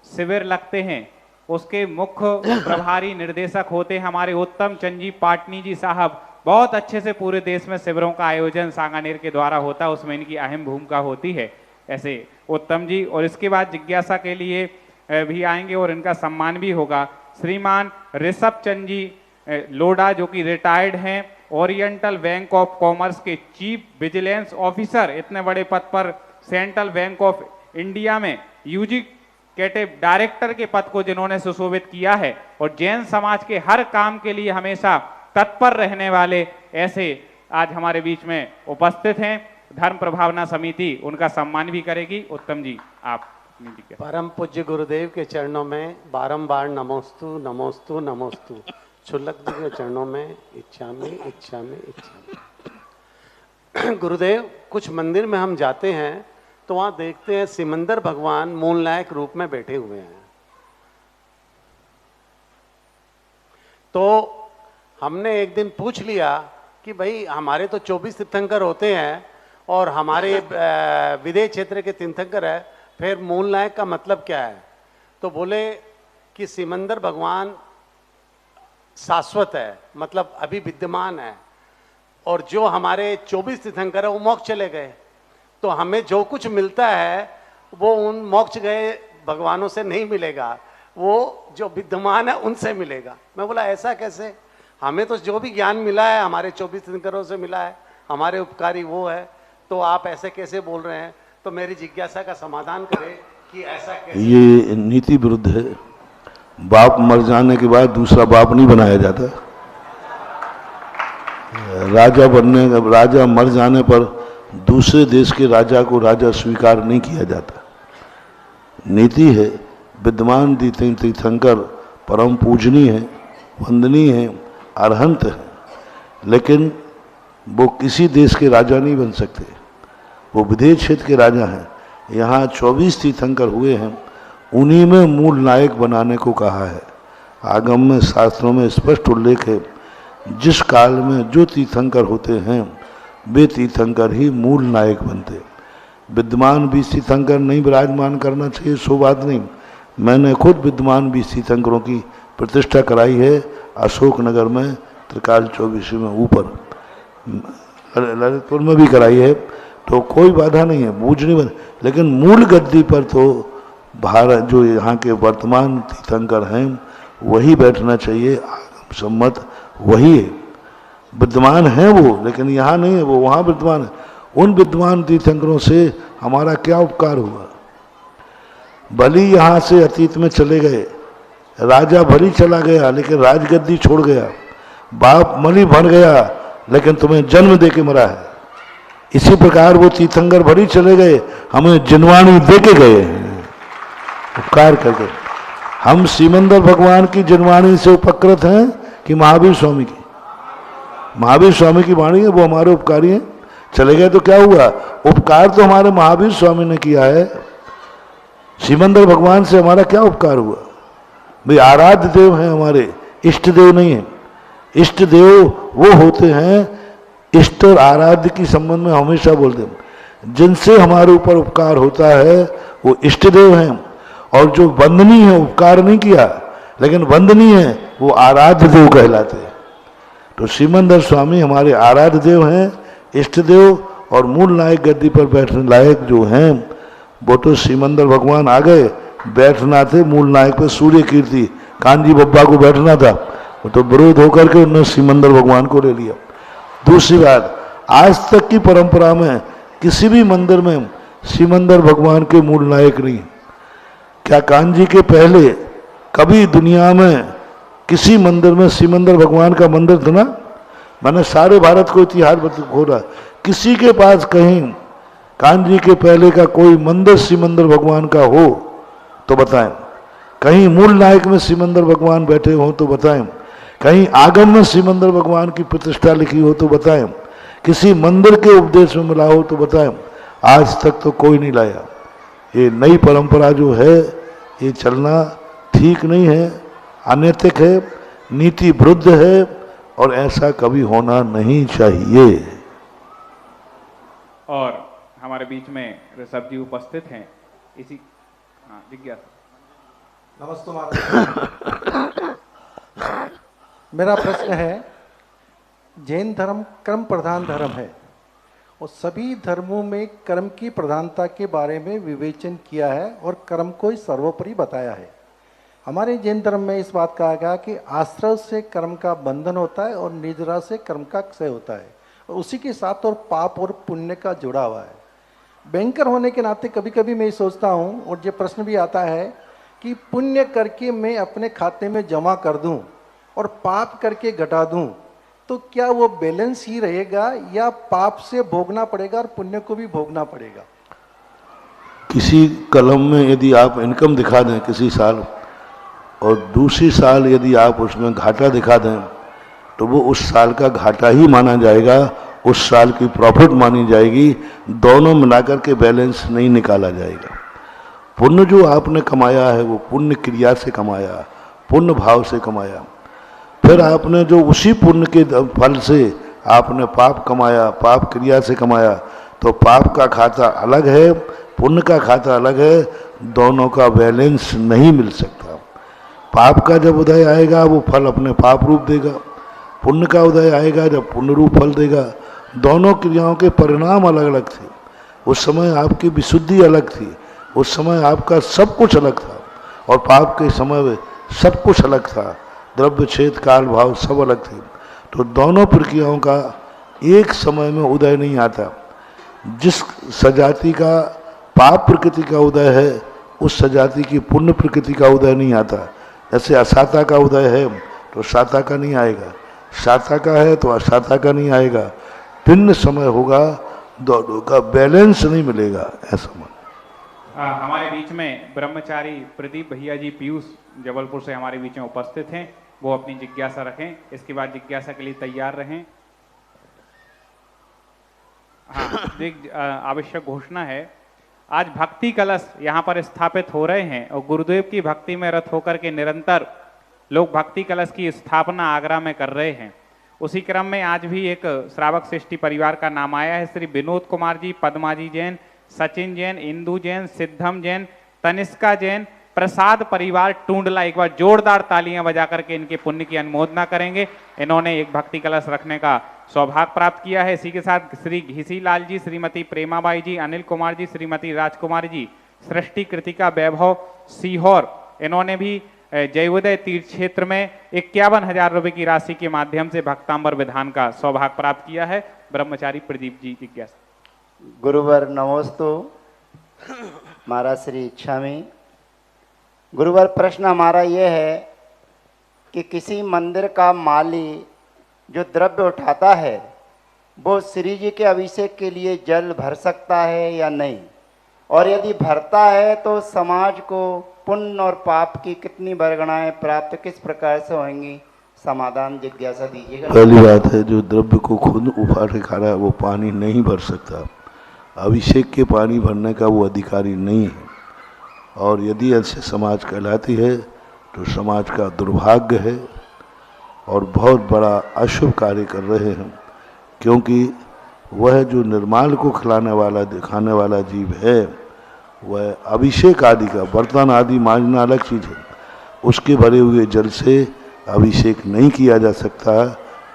शिविर लगते हैं उसके मुख्य प्रभारी निर्देशक होते हैं हमारे उत्तम चंद जी पाटनी जी साहब। बहुत अच्छे से पूरे देश में शिविरों का आयोजन सांगानेर के द्वारा होता है, उसमें इनकी अहम भूमिका होती है ऐसे उत्तम जी। और इसके बाद जिज्ञासा के लिए भी आएंगे और इनका सम्मान भी होगा श्रीमान ऋषभ चंद जी लोढ़ा, जो कि रिटायर्ड हैं, ओरिएंटल बैंक ऑफ कॉमर्स के चीफ विजिलेंस ऑफिसर। इतने बड़े पद पर सेंट्रल बैंक ऑफ इंडिया में यूजिकेटिव डायरेक्टर के पद को जिन्होंने सुशोभित किया है और जैन समाज के हर काम के लिए हमेशा तत्पर रहने वाले ऐसे आज हमारे बीच में उपस्थित हैं। धर्म प्रभावना समिति उनका सम्मान भी करेगी। उत्तम जी आप। परम पूज्य गुरुदेव के चरणों में बारंबार नमोस्तु नमोस्तु नमोस्तु। क्षुल्लक जी के चरणों में इच्छामि इच्छामि इच्छामि। गुरुदेव, कुछ मंदिर में हम जाते हैं तो वहाँ देखते हैं सिमंदर भगवान मूलनायक रूप में बैठे हुए हैं। तो हमने एक दिन पूछ लिया कि भाई हमारे तो 24 तीर्थंकर होते हैं और हमारे विदेश क्षेत्र के तीर्थंकर है, फिर मूलनायक का मतलब क्या है? तो बोले कि सिमंदर भगवान शाश्वत है, मतलब अभी विद्यमान है, और जो हमारे 24 तीर्थंकर है वो मोक्ष चले गए। तो हमें जो कुछ मिलता है वो उन मोक्ष गए भगवानों से नहीं मिलेगा, वो जो विद्यमान है उनसे मिलेगा। मैं बोला ऐसा कैसे? हमें तो जो भी ज्ञान मिला है हमारे 24 तीर्थंकरों से मिला है, हमारे उपकारी वो है, तो आप ऐसे कैसे बोल रहे हैं? तो मेरी जिज्ञासा का समाधान करें कि ऐसा कैसे? ये नीति विरुद्ध है। बाप मर जाने के बाद दूसरा बाप नहीं बनाया जाता। राजा मर जाने पर दूसरे देश के राजा को राजा स्वीकार नहीं किया जाता। नीति है विद्यमान तीर्थंकर परम पूजनीय है, वंदनीय है, अरहंत है, लेकिन वो किसी देश के राजा नहीं बन सकते, वो विदेश क्षेत्र के राजा हैं। यहाँ 24 तीर्थंकर हुए हैं, उन्हीं में मूल नायक बनाने को कहा है। आगम में शास्त्रों में स्पष्ट उल्लेख है, जिस काल में जो तीर्थंकर होते हैं वे तीर्थंकर ही मूल नायक बनते। विद्यमान 20 तीर्थंकर नहीं विराजमान करना चाहिए, सो बात नहीं। मैंने खुद विद्यमान 20 तीर्थंकरों की प्रतिष्ठा कराई है अशोकनगर में, त्रिकाल 24 में ऊपर, ललितपुर में भी कराई है, तो कोई बाधा नहीं है, बूझ नहीं बन। लेकिन मूल गद्दी पर तो भारत जो यहाँ के वर्तमान तीर्थंकर हैं वही बैठना चाहिए, आगम सम्मत वही है। विद्यमान है वो, लेकिन यहाँ नहीं है, वो वहाँ विद्यमान है। उन विद्यमान तीर्थंकरों से हमारा क्या उपकार हुआ? बलि यहाँ से अतीत में चले गए, राजा भली चला गया लेकिन राजगद्दी छोड़ गया, बाप मली भर गया लेकिन तुम्हें जन्म दे के मरा है। इसी प्रकार वो तीर्थंकर भली चले गए, हमें जिनवाणी दे के गए हैं उपकार करके। हम सिमंदर भगवान की जिनवाणी से उपकृत हैं कि महावीर स्वामी की? महावीर स्वामी की वाणी है, वो हमारे उपकारी हैं। चले गए तो क्या हुआ? उपकार तो हमारे महावीर स्वामी ने किया है। सिमंदर भगवान से हमारा क्या उपकार हुआ? भाई आराध्य देव हैं हमारे, इष्ट देव नहीं है। इष्ट देव वो होते हैं, इष्ट और आराध्य की संबंध में हमेशा बोलते हैं, जिनसे हमारे ऊपर उपकार होता है वो इष्ट देव हैं, और जो वंदनीय है, उपकार नहीं किया लेकिन वंदनीय है, वो आराध्य देव कहलाते हैं। तो सिमंदर स्वामी हमारे आराध्य देव हैं, इष्ट देव, और मूल नायक गद्दी पर बैठने लायक जो हैं वो तो सिमंदर भगवान आ गए, बैठना थे मूल नायक पे सूर्य कीर्ति कांजी बब्बा को बैठना था, वो तो विरोध होकर के उन्होंने सिमंदर भगवान को ले लिया। दूसरी बात, आज तक की परंपरा में किसी भी मंदिर में सिमंदर भगवान के मूल नायक नहीं। क्या कांजी के पहले कभी दुनिया में किसी मंदिर में सिमंदर भगवान का मंदिर था ना? मैंने सारे भारत को इतिहास खोला, किसी के पास कहीं कांजी के पहले का कोई मंदिर सिमंदर भगवान का हो तो बताएं। कहीं मूल नायक में सिमंदर भगवान बैठे हो तो बताएं। कहीं आगम में सिमंदर भगवान की प्रतिष्ठा लिखी हो तो बताएं। किसी मंदिर के उपदेश में मिला हो तो बताएं। आज तक तो कोई नहीं लाया। ये नई परंपरा जो है ये चलना ठीक नहीं है, अनैतिक है, नीति विरुद्ध है और ऐसा कभी होना नहीं चाहिए। और हमारे बीच में ऋषभ जी उपस्थित हैं। इसी जिज्ञासा। नमस्ते महाराज। मेरा प्रश्न है, जैन धर्म कर्म प्रधान धर्म है और सभी धर्मों में कर्म की प्रधानता के बारे में विवेचन किया है और कर्म को ही सर्वोपरि बताया है। हमारे जैन धर्म में इस बात कहा गया कि आश्रय से कर्म का बंधन होता है और निद्रा से कर्म का क्षय होता है और उसी के साथ और पाप और पुण्य का जुड़ा हुआ है। बैंकर होने के नाते कभी कभी मैं सोचता हूँ और ये प्रश्न भी आता है कि पुण्य करके मैं अपने खाते में जमा कर दूं और पाप करके घटा दूं, तो क्या वो बैलेंस ही रहेगा या पाप से भोगना पड़ेगा और पुण्य को भी भोगना पड़ेगा? किसी कलम में यदि आप इनकम दिखा दें किसी साल और दूसरी साल यदि आप उसमें घाटा दिखा दें तो वो उस साल का घाटा ही माना जाएगा, उस साल की प्रॉफिट मानी जाएगी, दोनों मिलाकर के बैलेंस नहीं निकाला जाएगा। पुण्य जो आपने कमाया है वो पुण्य क्रिया से कमाया, पुण्य भाव से कमाया, फिर आपने जो उसी पुण्य के फल से आपने पाप कमाया, पाप क्रिया से कमाया, तो पाप का खाता अलग है, पुण्य का खाता अलग है, दोनों का बैलेंस नहीं मिल सकता। पाप का जब उदय आएगा वो फल अपने पाप रूप देगा, पुण्य का उदय आएगा जब पुण्य रूप फल देगा। दोनों क्रियाओं के परिणाम अलग अलग थे। उस समय आपकी विशुद्धि अलग थी, उस समय आपका सब कुछ अलग था, और पाप के समय में सब कुछ अलग था, द्रव्य छेद काल भाव सब अलग थे। तो दोनों प्रक्रियाओं का एक समय में उदय नहीं आता। जिस सजाति का पाप प्रकृति का उदय है उस सजाति की पुण्य प्रकृति का उदय नहीं आता। जैसे असाता का उदय है तो साता का नहीं आएगा, साता का है तो असाता का नहीं आएगा, भिन्न समय होगा, दोनों का बैलेंस नहीं मिलेगा। ऐसा मन हमारे बीच में ब्रह्मचारी प्रदीप भैया जी पीयूष जबलपुर से हमारे बीच में उपस्थित हैं, वो अपनी जिज्ञासा रखें, इसके बाद जिज्ञासा के लिए तैयार रहें। हाँ, एक आवश्यक घोषणा है, आज भक्ति कलश यहाँ पर स्थापित हो रहे हैं और गुरुदेव की भक्ति में रत होकर के निरंतर लोग भक्ति कलश की स्थापना आगरा में कर रहे हैं। उसी क्रम में आज भी एक श्रावक श्रेष्ठी परिवार का नाम आया है। श्री विनोद कुमार जी, पद्मा जी जैन, सचिन जैन, इंदू जैन, सिद्धम जैन, तनिष्का जैन, प्रसाद परिवार टूंडला। एक बार जोरदार तालियां बजा करके इनके पुण्य की अनुमोदना करेंगे। इन्होंने एक भक्ति कलश रखने का सौभाग्य प्राप्त किया है। इसी के साथ श्री घिसी लाल जी, श्रीमती प्रेमाबाई जी, अनिल कुमार जी, श्रीमती राजकुमारी जी, सृष्टि कृतिका वैभव सीहोर, इन्होंने भी जयोदय तीर्थ क्षेत्र में 51,000 रुपए की राशि के माध्यम से भक्तांबर विधान का सौभाग्य प्राप्त किया है। ब्रह्मचारी प्रदीप जी जिज्ञासा। गुरुवर नमोस्तु। महाराज श्री इच्छामी। गुरुवर प्रश्न हमारा यह है कि किसी मंदिर का माली जो द्रव्य उठाता है वो श्री जी के अभिषेक के लिए जल भर सकता है या नहीं, और यदि भरता है तो समाज को पुण्य और पाप की कितनी वर्गणाएं प्राप्त किस प्रकार से होंगी, समाधान जिज्ञासा दीजिएगा। पहली बात है, जो द्रव्य को खुद उठा के खा रहा है वो पानी नहीं भर सकता, अभिषेक के पानी भरने का वो अधिकारी नहीं है। और यदि ऐसे समाज कहलाती है तो समाज का दुर्भाग्य है और बहुत बड़ा अशुभ कार्य कर रहे हैं, क्योंकि वह जो निर्माल को खिलाने वाला दिखाने वाला जीव है वह अभिषेक आदि का बर्तन आदि मांजना अलग चीज़ है, उसके भरे हुए जल से अभिषेक नहीं किया जा सकता।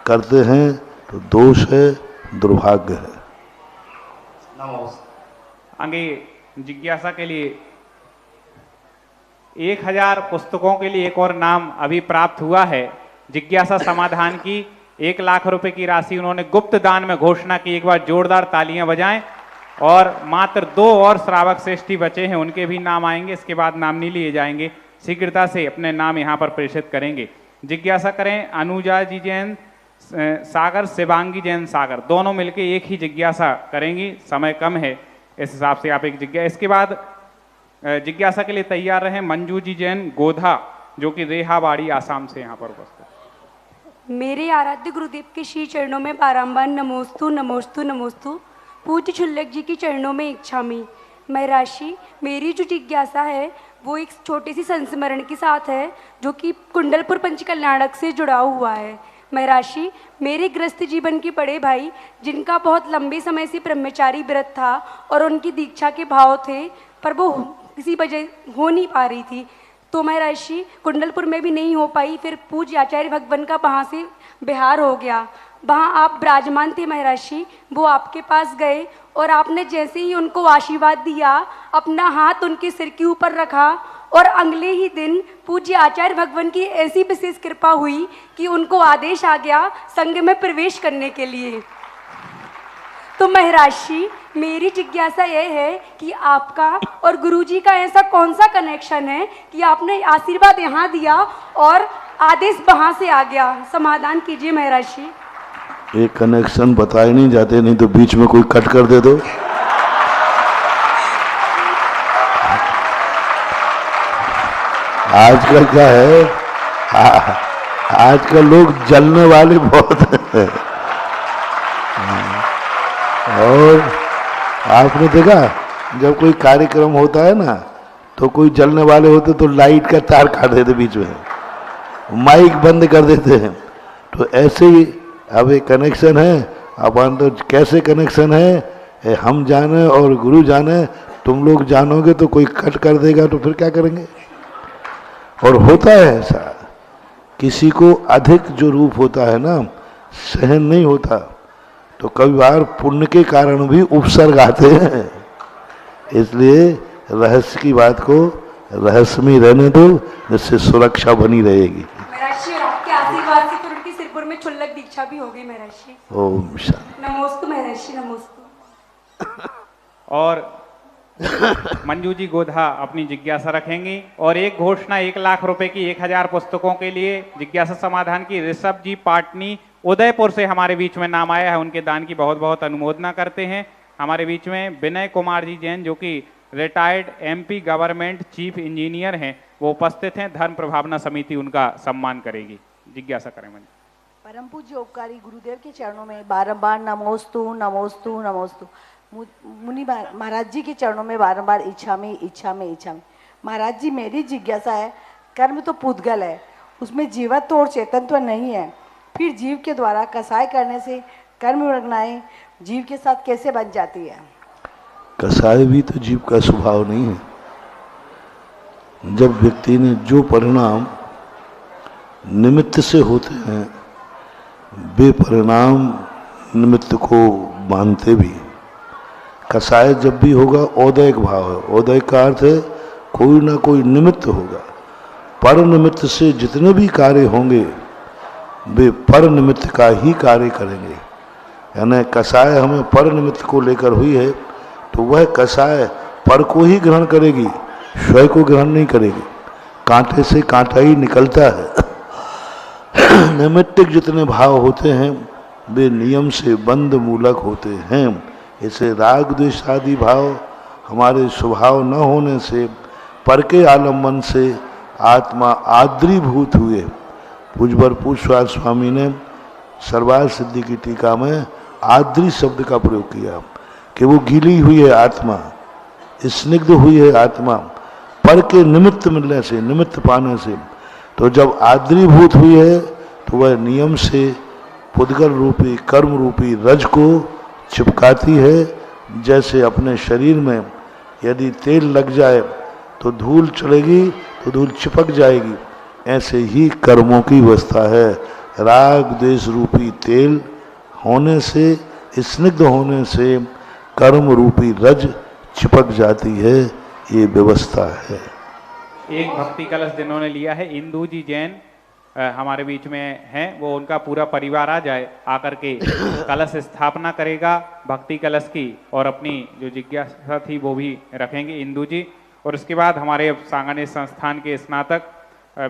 करते हैं तो दोष है, दुर्भाग्य है। आगे जिज्ञासा के लिए 1000 पुस्तकों के लिए एक और नाम अभी प्राप्त हुआ है। जिज्ञासा समाधान की 1 लाख रुपए की राशि उन्होंने गुप्त दान में घोषणा की। एक बार जोरदार तालियां बजाएं। और मात्र 2 और श्रावक श्रेष्ठी बचे हैं, उनके भी नाम आएंगे, इसके बाद नाम नहीं लिए जाएंगे। शीघ्रता से अपने नाम यहाँ पर प्रेषित करेंगे। जिज्ञासा करें अनुजा जी जैन सागर, शिवांगी जैन सागर, दोनों मिलके एक ही जिज्ञासा करेंगी, समय कम है इस हिसाब से आप एक जिज्ञासा। इसके बाद जिज्ञासा के लिए तैयार रहे मंजू जी जैन गोधा, जो कि रेहाबाड़ी आसाम से यहाँ पर उपस्थित। मेरे आराध्य गुरुदेव के श्री चरणों में बारंबार नमोस्तु नमोस्तु नमोस्तु। पूज्य छुल्लक जी के चरणों में इच्छामी। मैं राशि, मेरी जो जिज्ञासा है वो एक छोटी सी संस्मरण के साथ है, जो कि कुंडलपुर पंचकल्याणक से जुड़ा हुआ है। महर्षि, मेरे गृहस्थ जीवन के बड़े भाई, जिनका बहुत लंबे समय से ब्रह्मचारी व्रत था और उनकी दीक्षा के भाव थे, पर वो किसी वजह हो नहीं पा रही थी, तो महर्षि कुंडलपुर में भी नहीं हो पाई। फिर पूज्य आचार्य भगवान का वहाँ से बिहार हो गया, वहाँ आप विराजमान थे महर्षि। वो आपके पास गए और आपने जैसे ही उनको आशीर्वाद दिया, अपना हाथ उनके सिर के ऊपर रखा और अगले ही दिन पूज्य आचार्य भगवान की ऐसी विशेष कृपा हुई कि उनको आदेश आ गया संघ में प्रवेश करने के लिए। तो महर्षि, मेरी जिज्ञासा यह है कि आपका और गुरुजी का ऐसा कौन सा कनेक्शन है कि आपने आशीर्वाद यहाँ दिया और आदेश वहाँ से आ गया? समाधान कीजिए महर्षि। ये कनेक्शन बताए नहीं जाते, नहीं तो बीच में कोई कट कर दे दो। आजकल क्या है, आजकल लोग जलने वाले बहुत हैं। और आपने देखा जब कोई कार्यक्रम होता है ना, तो कोई जलने वाले होते तो लाइट का तार काट देते बीच में, माइक बंद कर देते हैं। तो ऐसे ही अब एक कनेक्शन है, अपन तो कैसे कनेक्शन है हम जाने और गुरु जाने, तुम लोग जानोगे तो कोई कट कर देगा तो फिर क्या करेंगे। और होता है ऐसा, किसी को अधिक जो रूप होता है ना, सहन नहीं होता, तो कई बार पुण्य के कारण भी उपसर्ग आते हैं। इसलिए रहस्य की बात को रहस्य में रहने दो, जिससे सुरक्षा बनी रहेगी। महर्षि, आपके आशीर्वाद से फिर उनकी सिरपुर में क्षुल्लक दीक्षा भी हो गई महर्षि। ओम शांति। नमोस्तु महर्षि, नमोस्तु। और मंजू जी गोधा अपनी जिज्ञासा रखेंगी। और एक घोषणा, 1 लाख रुपए की 1000 पुस्तकों के लिए जिज्ञासा समाधान की ऋषभ जी पाटनी उदयपुर से हमारे बीच में नाम आया है, उनके दान की बहुत बहुत अनुमोदना करते हैं। हमारे बीच में विनय कुमार जी जैन, जो कि retired MP government chief engineer हैं, वो उपस्थित हैं। धर्म प्रभावना समिति उनका सम्मान करेगी। जिज्ञासा करें मंजू। परम पूज्य उपकारी गुरुदेव के चरणों में बारंबार नमोस्तु नमोस्तु नमोस्तु। मुनि महाराज जी के चरणों में बारंबार इच्छा में इच्छा में इच्छा में। महाराज जी, मेरी जिज्ञासा है, कर्म तो पूतगल है, उसमें जीवत्व और चेतनत्व नहीं है, फिर जीव के द्वारा कसाय करने से कर्म रचनाएं जीव के साथ कैसे बन जाती है? कसाय भी तो जीव का स्वभाव नहीं है। जब व्यक्ति ने जो परिणाम निमित्त से होते हैं, वे परिणाम निमित्त को मानते भी। कसाय जब भी होगा औदैक भाव है। औदैक का अर्थ है कोई ना कोई निमित्त होगा। पर निमित्त से जितने भी कार्य होंगे वे पर निमित्त का ही कार्य करेंगे। यानी कसाय हमें पर निमित्त को लेकर हुई है, तो वह कसाय पर को ही ग्रहण करेगी, स्वयं को ग्रहण नहीं करेगी। कांटे से कांटा ही निकलता है। नैमित्तिक जितने भाव होते हैं वे नियम से बंध मूलक होते हैं। इसे राग द्वेष आदि भाव हमारे स्वभाव न होने से, पर के आलम्बन से आत्मा आद्रीभूत हुए। पूज्यवर पूज्यपाद स्वामी ने सर्वार्थ सिद्धि की टीका में आद्री शब्द का प्रयोग किया कि वो गीली हुई है आत्मा, स्निग्ध हुई है आत्मा, पर के निमित्त मिलने से, निमित्त पाने से। तो जब आद्रीभूत हुई है तो वह नियम से पुद्गल रूपी कर्म रूपी रज को चिपकाती है। जैसे अपने शरीर में यदि तेल लग जाए तो धूल चलेगी तो धूल चिपक जाएगी, ऐसे ही कर्मों की अवस्था है। राग द्वेष रूपी तेल होने से, स्निग्ध होने से कर्म रूपी रज चिपक जाती है, ये व्यवस्था है। एक भक्ति कलश जिन्होंने लिया है, इंदू जी जैन हमारे बीच में हैं, वो उनका पूरा परिवार आ जाए, आकर के कलश स्थापना करेगा भक्ति कलश की, और अपनी जो जिज्ञासा थी वो भी रखेंगे इंदू जी। और उसके बाद हमारे सांगानेर संस्थान के स्नातक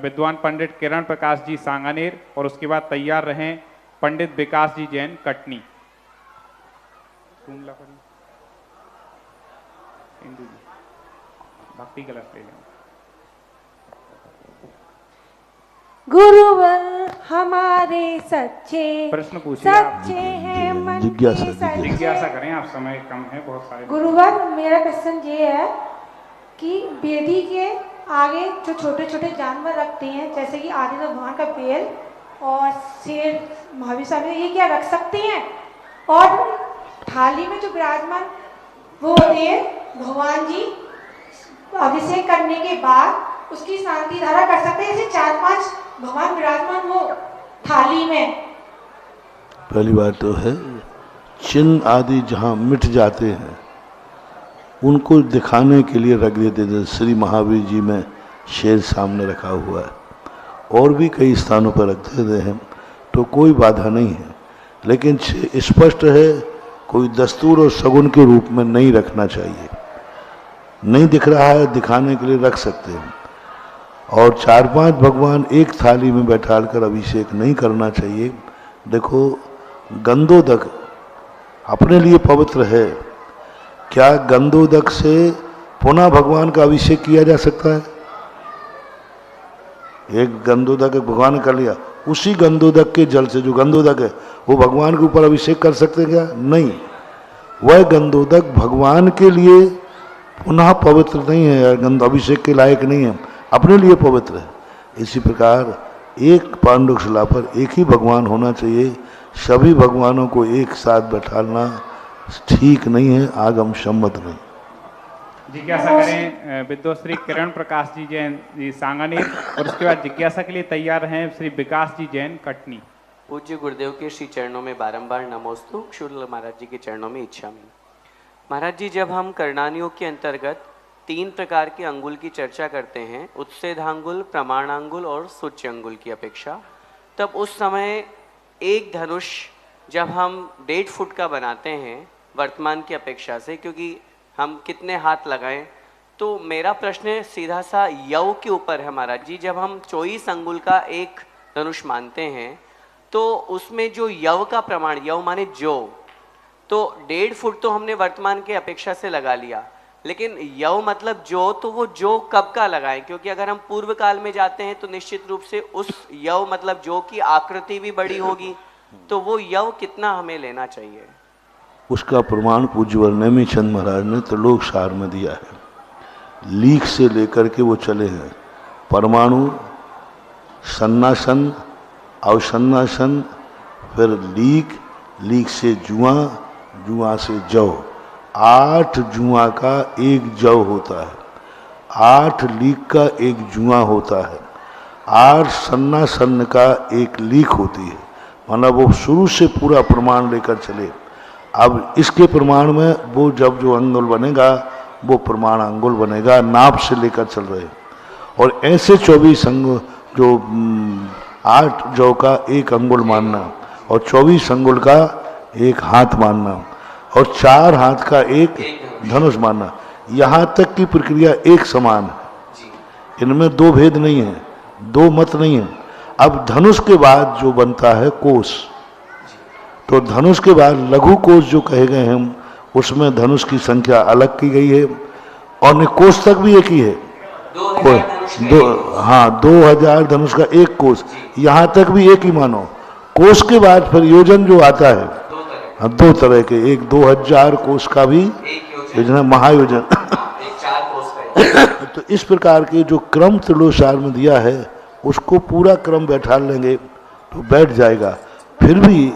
विद्वान पंडित किरण प्रकाश जी सांगानेर, और उसके बाद तैयार रहें पंडित विकास जी जैन कटनी। इंदू जी भक्ति कलश ले लें। गुरुवर हमारे सच्चे प्रश्न पूछिए, सच्चे हैं मन के सच्चे। जिज्ञासा करें, आप समय कम है बहुत सारे। गुरुवर, मेरा क्वेश्चन ये है कि वेदी के आगे जो छोटे छोटे जानवर रखते हैं, जैसे कि आदि भगवान का पेड़ और शेर महावीर स्वामी ये क्या रख सकते हैं? और थाली में जो विराजमान वो होते हैं भगवान जी, अभिषेक करने के बाद उसकी शांति धारा कर सकते हैं, जैसे 4-5 भगवान विराजमान हो थाली में। पहली बात तो है चिन्ह आदि जहाँ मिट जाते हैं उनको दिखाने के लिए रख देते थे। श्री महावीर जी में शेर सामने रखा हुआ है और भी कई स्थानों पर रख देते हैं, तो कोई बाधा नहीं है। लेकिन स्पष्ट है कोई दस्तूर और सगुन के रूप में नहीं रखना चाहिए। नहीं दिख रहा है दिखाने के लिए रख सकते हैं। और 4-5 भगवान एक थाली में बैठाकर अभिषेक नहीं करना चाहिए। देखो गंधोदक अपने लिए पवित्र है, क्या गंधोदक से पुनः भगवान का अभिषेक किया जा सकता है? एक गंधोदक भगवान ने कर लिया, उसी गंधोदक के जल से जो गंधोदक है वो भगवान के ऊपर अभिषेक कर सकते हैं क्या? नहीं, वह गंधोदक भगवान के लिए पुनः पवित्र नहीं है, गंध अभिषेक के लायक नहीं है, अपने लिए पवित्र है। इसी प्रकार एक पांडुशिला पर एक ही भगवान होना चाहिए। सभी भगवानों को एक साथ बैठाना ठीक नहीं है, आगम सम्मत नहीं। जिज्ञासा करें विद्वत किरण प्रकाश जी जैन जी सांगानेर, और उसके बाद जिज्ञासा के लिए तैयार हैं श्री विकास जी जैन कटनी। पूज्य गुरुदेव के श्री चरणों में बारंबार नमोस्तु, शुक्ल महाराज जी के चरणों में इच्छामि। महाराज जी, जब हम करणानियों के अंतर्गत 3 प्रकार के अंगुल की चर्चा करते हैं, उत्सेधांगुल, प्रमाणांगुल और सूच्य अंगुल की अपेक्षा, तब उस समय एक धनुष जब हम 1.5 फुट का बनाते हैं वर्तमान की अपेक्षा से, क्योंकि हम कितने हाथ लगाएं, तो मेरा प्रश्न सीधा सा यव के ऊपर है महाराज जी। जब हम 24 अंगुल का एक धनुष मानते हैं तो उसमें जो यव का प्रमाण, यव माने जो, तो 1.5 फुट तो हमने वर्तमान के अपेक्षा से लगा लिया, लेकिन यव मतलब जो, तो वो जो कब का लगाएं? क्योंकि अगर हम पूर्व काल में जाते हैं तो निश्चित रूप से उस यव मतलब जो की आकृति भी बड़ी होगी, तो वो यव कितना हमें लेना चाहिए? उसका प्रमाण पूज्य नेमी चंद महाराज ने त्रिलोक सार में दिया है। लीक से लेकर के वो चले हैं परमाणु, सन्नासन, अवसन्नासन, फिर लीक, लीक से जुआ, जुआ से जौ। 8 जुआ का एक जौ होता है, 8 लीक का एक जुआ होता है, 8 सन्नासन का एक लीक होती है। मतलब वो शुरू से पूरा प्रमाण लेकर चले। अब इसके प्रमाण में वो जब जो अंगुल बनेगा वो प्रमाण अंगुल बनेगा, नाप से लेकर चल रहे। और ऐसे 24 अंगुल जो 8 जौ का एक अंगुल मानना और 24 अंगुल का एक हाथ मानना और 4 हाथ का एक धनुष मानना, यहाँ तक की प्रक्रिया एक समान है। इनमें 2 भेद नहीं है, 2 मत नहीं है। अब धनुष के बाद जो बनता है कोष, तो धनुष के बाद लघु कोष जो कहे गए हैं उसमें धनुष की संख्या अलग की गई है और कोष तक भी एक ही है। 2000 धनुष का एक कोष, यहाँ तक भी एक ही मानो। कोष के बाद फिर योजन जो आता है 2 तरह के, एक 2000 कोष का भी योजना, महायोजन। तो इस प्रकार के जो क्रम त्रिलोकसार में दिया है उसको पूरा क्रम बैठा लेंगे तो बैठ जाएगा। फिर भी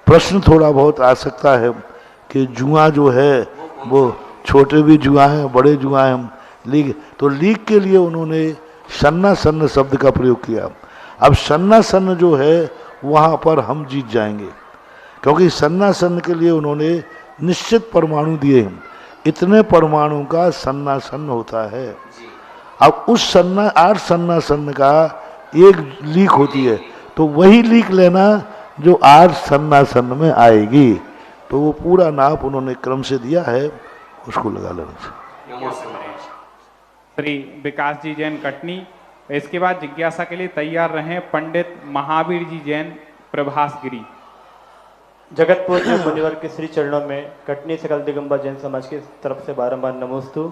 प्रश्न थोड़ा बहुत आ सकता है कि जुआ जो है वो छोटे भी जुआ हैं, बड़े जुआ हैं, लीग, तो लीग के लिए उन्होंने सन्ना सन्न शब्द का प्रयोग किया। अब सन्ना सन्न जो है वहाँ पर हम जीत जाएंगे, क्योंकि सन्ना सन्न के लिए उन्होंने निश्चित परमाणु दिए हैं, इतने परमाणु का सन्ना सन्न होता है। अब उस 8 सन्ना सन्न का एक लीक होती है, तो वही लीक लेना जो 8 सन्ना सन्न में आएगी, तो वो पूरा नाप उन्होंने क्रम से दिया है, उसको लगा लेना चाहिए। श्री विकास जी जैन कटनी। इसके बाद जिज्ञासा के लिए तैयार रहें पंडित महावीर जी जैन प्रभासगिरी। जगत पूज्य मुनिवर के श्री चरणों में कटनी सकल दिगंबर जैन समाज की तरफ से बारंबार नमोस्तु।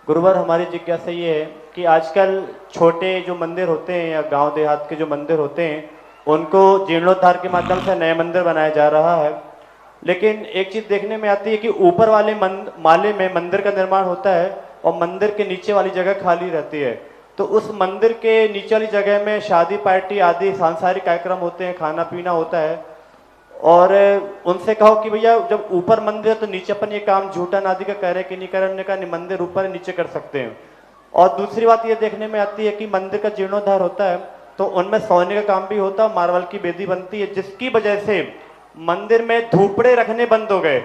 गुरुवर, हमारी जिज्ञासा ये है कि आजकल छोटे जो मंदिर होते हैं या गांव देहात के जो मंदिर होते हैं उनको जीर्णोद्धार के माध्यम से नए मंदिर बनाया जा रहा है, लेकिन एक चीज देखने में आती है कि ऊपर वाले माले में मंदिर का निर्माण होता है और मंदिर के नीचे वाली जगह खाली रहती है। तो उस मंदिर के नीचे वाली जगह में शादी पार्टी आदि सांसारिक कार्यक्रम होते हैं, खाना पीना होता है, और उनसे कहो कि भैया जब ऊपर मंदिर है तो नीचे अपन ये काम झूठन आदि का कह रहे कि नहीं कर रहे, हमने कहा नहीं, मंदिर ऊपर है, नीचे कर सकते हैं। और दूसरी बात ये देखने में आती है कि मंदिर का जीर्णोद्धार होता है तो उनमें सोने का काम भी होता है, मार्बल की बेदी बनती है, जिसकी वजह से मंदिर में धूपड़े रखने बंद हो गए,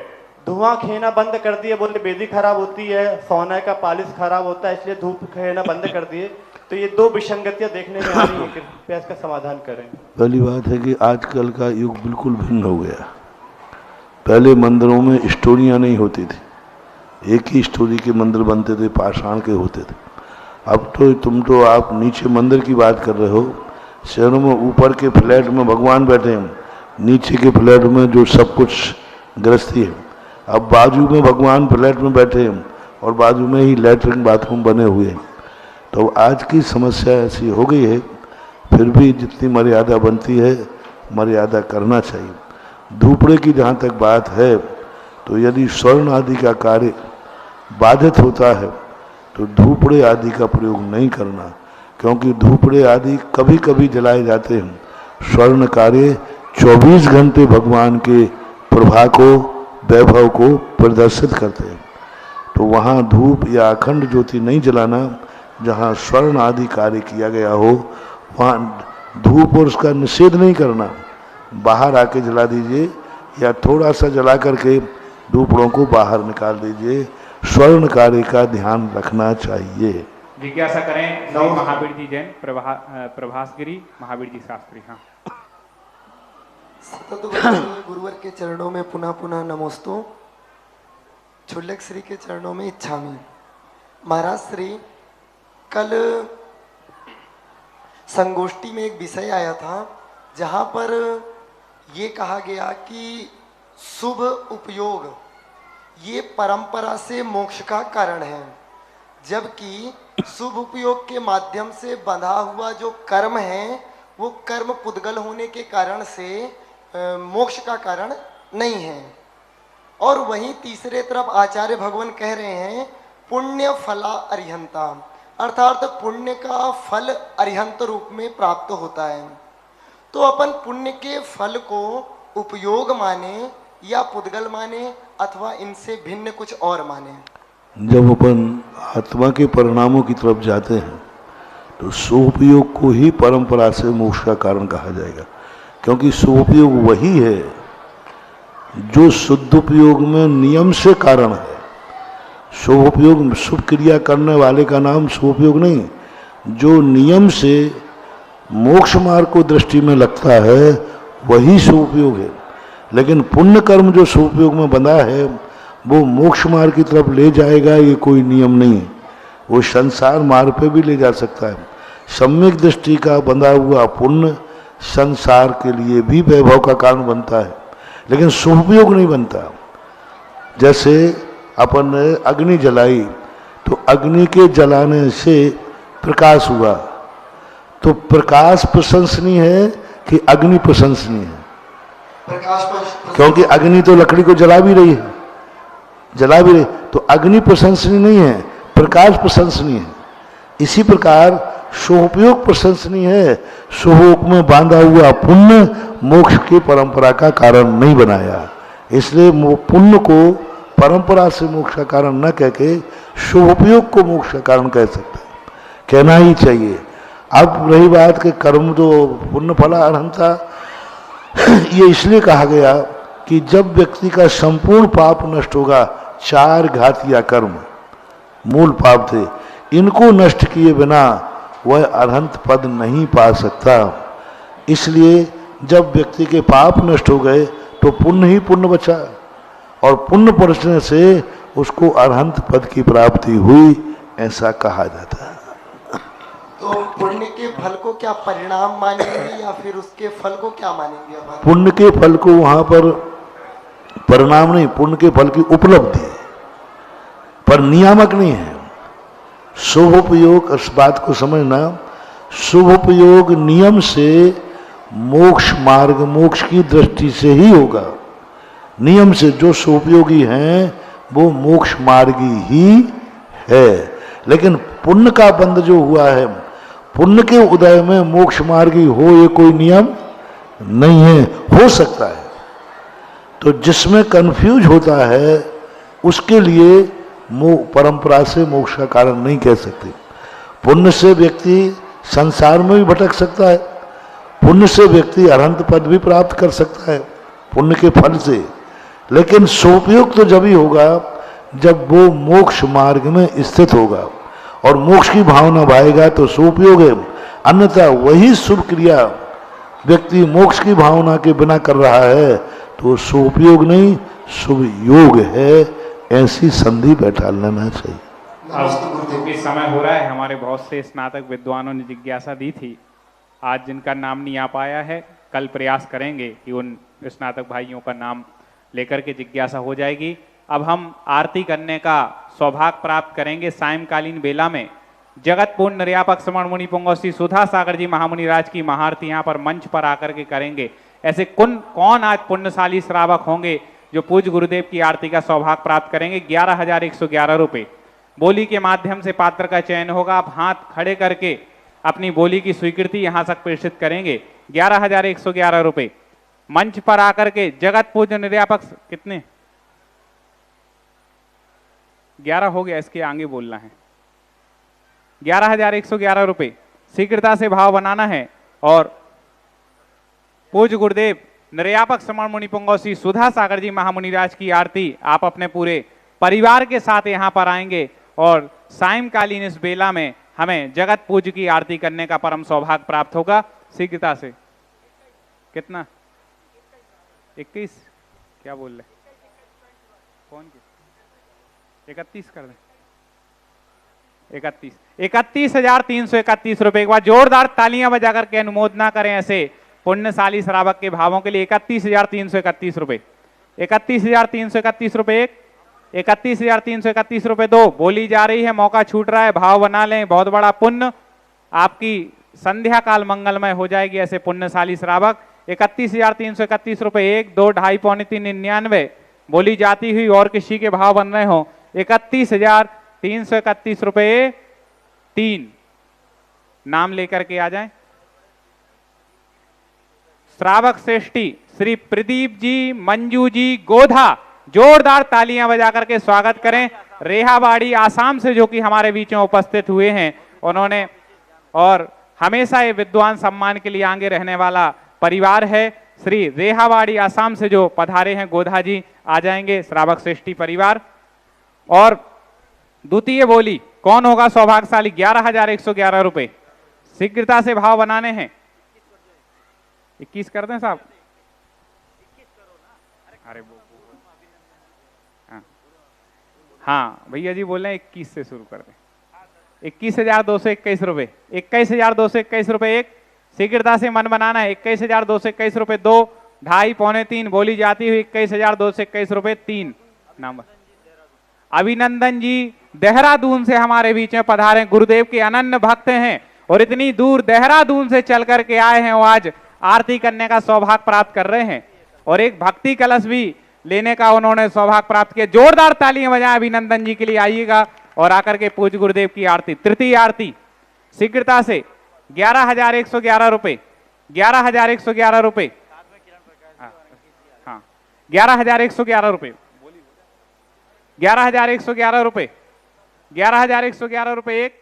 धुआं खेना बंद कर दिए, बोले बेदी खराब होती है, सोने का पॉलिश खराब होता है, इसलिए धूप खेना बंद कर दिए। तो ये दो विसंगतियां देखने में आ रही है, कृपया इसका समाधान करें। पहली बात है कि आजकल का युग बिल्कुल भिन्न हो गया। पहले मंदिरों में स्टोरियां नहीं होती थी, एक ही स्टोरी के मंदिर बनते थे, पाषाण के होते थे। अब तो आप नीचे मंदिर की बात कर रहे हो, शहरों में ऊपर के फ्लैट में भगवान बैठे हैं, नीचे के फ्लैट में जो सब कुछ गृहस्थी है। अब बाजू में भगवान फ्लैट में बैठे हैं और बाजू में ही लैट्रिन बाथरूम बने हुए हैं। तो आज की समस्या ऐसी हो गई है, फिर भी जितनी मर्यादा बनती है मर्यादा करना चाहिए। धूपड़े की जहाँ तक बात है, तो यदि स्वर्ण आदि का कार्य बाधित होता है तो धूपड़े आदि का प्रयोग नहीं करना, क्योंकि धूपड़े आदि कभी कभी जलाए जाते हैं। स्वर्ण कार्य 24 घंटे भगवान के प्रभा को, वैभव को प्रदर्शित करते हैं। तो वहाँ धूप या अखंड ज्योति नहीं जलाना। जहाँ स्वर्ण आदि कार्य किया गया हो वहाँ धूप और उसका निषेध नहीं करना, बाहर आके जला दीजिए या थोड़ा सा जला करके धूपड़ों को बाहर निकाल दीजिए। स्वर्ण कार्य का ध्यान रखना चाहिए। जिज्ञासा करें श्री महावीर जी जैन, प्रभास गिरी, महावीर जी शास्त्री। हाँ, गुरुवर के चरणों में पुनः पुनः नमोस्तु, छुल्लक श्री के चरणों में इच्छामी। महाराज श्री, कल संगोष्ठी में एक विषय आया था जहां पर ये कहा गया कि शुभ उपयोग ये परंपरा से मोक्ष का कारण है, जबकि शुभ उपयोग के माध्यम से बंधा हुआ जो कर्म है वो कर्म पुद्गल होने के कारण से मोक्ष का कारण नहीं है। और वहीं तीसरे तरफ आचार्य भगवान कह रहे हैं पुण्य फला अरिहंता, अर्थात पुण्य का फल अरिहंत रूप में प्राप्त होता है। तो अपन पुण्य के फल को उपयोग माने या पुद्गल माने अथवा इनसे भिन्न कुछ और माने। जब अपन आत्मा के परिणामों की तरफ जाते हैं तो सोपयोग को ही परंपरा से मोक्ष का कारण कहा जाएगा, क्योंकि सोपयोग वही है जो शुद्ध उपयोग में नियम से कारण है। शुभ उपयोग, शुभ क्रिया करने वाले का नाम शुभोपयोग नहीं, जो नियम से मोक्ष मार्ग को दृष्टि में लगता है वही शुभोपयोग है। लेकिन पुण्य कर्म जो शुभोपयोग में बंधा है वो मोक्ष मार्ग की तरफ ले जाएगा, ये कोई नियम नहीं है। वो संसार मार्ग पे भी ले जा सकता है। सम्यक दृष्टि का बंधा हुआ पुण्य संसार के लिए भी वैभव का कारण बनता है, लेकिन शुभोपयोग नहीं बनता। जैसे अपन ने अग्नि जलाई तो अग्नि के जलाने से प्रकाश हुआ, तो प्रकाश प्रशंसनीय है कि अग्नि प्रशंसनीय है? क्योंकि अग्नि तो लकड़ी को जला भी रही है, तो अग्नि प्रशंसनीय नहीं है, प्रकाश प्रशंसनीय है। इसी प्रकार शुभोपयोग प्रशंसनीय है। शुभोपयोग में बांधा हुआ पुण्य मोक्ष की परंपरा का कारण नहीं बनाया, इसलिए पुण्य को परंपरा से मोक्ष का कारण न कह के शुभोपयोग को मोक्ष का कारण कह सकते हैं, कहना ही चाहिए। अब रही बात कि कर्म तो पुण्य फला अरहंता, ये इसलिए कहा गया कि जब व्यक्ति का संपूर्ण पाप नष्ट होगा, 4 घातिया कर्म मूल पाप थे, इनको नष्ट किए बिना वह अरहंत पद नहीं पा सकता। इसलिए जब व्यक्ति के पाप नष्ट हो गए तो पुण्य ही पुण्य बचा, और पुण्य बचने से उसको अरहंत पद की प्राप्ति हुई, ऐसा कहा जाता है। तो पुण्य के फल को क्या परिणाम मानेंगे या फिर उसके फल को क्या मानेंगे? पुण्य के फल को वहां पर परिणाम नहीं, पुण्य के फल की उपलब्धि पर नियामक नहीं है। शुभोपयोग, इस बात को समझना, शुभोपयोग नियम से मोक्ष मार्ग, मोक्ष की दृष्टि से ही होगा। नियम से जो शुभोपयोगी हैं वो मोक्ष मार्गी ही है। लेकिन पुण्य का बंध जो हुआ है, पुण्य के उदय में मोक्ष मार्गी हो, ये कोई नियम नहीं है। हो सकता है तो जिसमें कंफ्यूज होता है उसके लिए परंपरा से मोक्ष का कारण नहीं कह सकते। पुण्य से व्यक्ति संसार में भी भटक सकता है, पुण्य से व्यक्ति अनंत पद भी प्राप्त कर सकता है पुण्य के फल से, लेकिन सोपयोग तो जब ही होगा जब वो मोक्ष मार्ग में स्थित होगा और मोक्ष की भावना भाएगा तो सोपयोग है। अन्यथा वही शुभ क्रिया व्यक्ति मोक्ष की भावना के बिना कर रहा है तो सोपयोग नहीं, शुभ योग है। ऐसी संधि बैठा लेना चाहिए। अब क्योंकि समय हो रहा है, हमारे बहुत से स्नातक विद्वानों ने जिज्ञासा दी थी, आज जिनका नाम नहीं आ पाया है कल प्रयास करेंगे कि उन स्नातक भाइयों का नाम लेकर के जिज्ञासा हो जाएगी। अब हम आरती करने का सौभाग्य प्राप्त करेंगे सायंकालीन बेला में। जगत पूर्ण निर्यापक समण मुनि पुंगव श्री सुधा सागर जी महामुनि राज की महाआरती यहाँ पर मंच पर आकर के करेंगे। ऐसे कौन आज पुण्यशाली श्रावक होंगे जो पूज्य गुरुदेव की आरती का सौभाग्य प्राप्त करेंगे। 11,111 रुपये बोली के माध्यम से पात्र का चयन होगा। आप हाथ खड़े करके अपनी बोली की स्वीकृति यहाँ तक प्रेषित करेंगे। 11,111 रुपये मंच पर आकर के जगत पूज्य निर्यापक कितने 11 हो गया, इसके आगे बोलना है। 11,111 रुपये शीघ्रता से भाव बनाना है और पूज्य गुरुदेव निर्यापक समण मुनि पुंगव श्री सुधा सागर जी महामुनिराज की आरती आप अपने पूरे परिवार के साथ यहाँ पर आएंगे और सायंकालीन इस बेला में हमें जगत पूज्य की आरती करने का परम सौभाग्य प्राप्त होगा। शीघ्रता से कितना 21 क्या बोल रहे कौन के 31 कर दें 31,331 रुपए। एक बार जोरदार तालियां बजा करके अनुमोदना करें ऐसे पुण्यशाली श्रावक के भावों के लिए। 31,331 रुपए, 31,331 रुपए एक, 31,331 रुपए दो। बोली जा रही है, मौका छूट रहा है, भाव बना लें। बहुत बड़ा पुण्य आपकी संध्या काल मंगलमय हो जाएगी ऐसे पुण्यशाली श्रावक। 31,331 रुपए एक, दो, ढाई, पौने 399 बोली जाती हुई और किसी के भाव बन रहे हो। 31,331 रुपए 3 नाम लेकर के आ जाएं। श्रावक श्रेष्ठी श्री प्रदीप जी, मंजू जी, गोधा, जोरदार तालियां बजा करके स्वागत करें। रेहावाड़ी आसाम से जो कि हमारे बीच में उपस्थित हुए हैं उन्होंने, और हमेशा ये विद्वान सम्मान के लिए आगे रहने वाला परिवार है। श्री रेहावाड़ी आसाम से जो पधारे हैं गोधा जी आ जाएंगे, श्रावक श्रेष्ठी परिवार। और द्वितीय बोली कौन होगा सौभाग्यशाली? 11,111 रुपए शीघ्रता से भाव बनाने हैं। 21 कर दें साहब? अरे हाँ भैया जी बोल रहे हैं 21 से शुरू कर दें। 21,221 रुपए, 21,221 रुपए एक, शीघ्रता से मन बनाना है। 21,221 रुपए दो, ढाई, पौने 3 बोली जाती हुई 21,221 रुपए 3 नंबर। अभिनंदन जी देहरादून से हमारे बीच में पधारे, गुरुदेव के अनन्य भक्त हैं और इतनी दूर देहरादून से चल करके आए हैं, वो आज आरती करने का सौभाग्य प्राप्त कर रहे हैं और एक भक्ति कलश भी लेने का उन्होंने सौभाग्य प्राप्त किया। जोरदार तालियां बजाएं अभिनंदन जी के लिए। आइएगा और आकर के पूज्य गुरुदेव की आरती, तृतीय आरती शीघ्रता से 11,111 रुपए, 11,111 रुपए, हाँ 11,111 रुपए, 11,111 रुपए, 11,111 रुपए एक,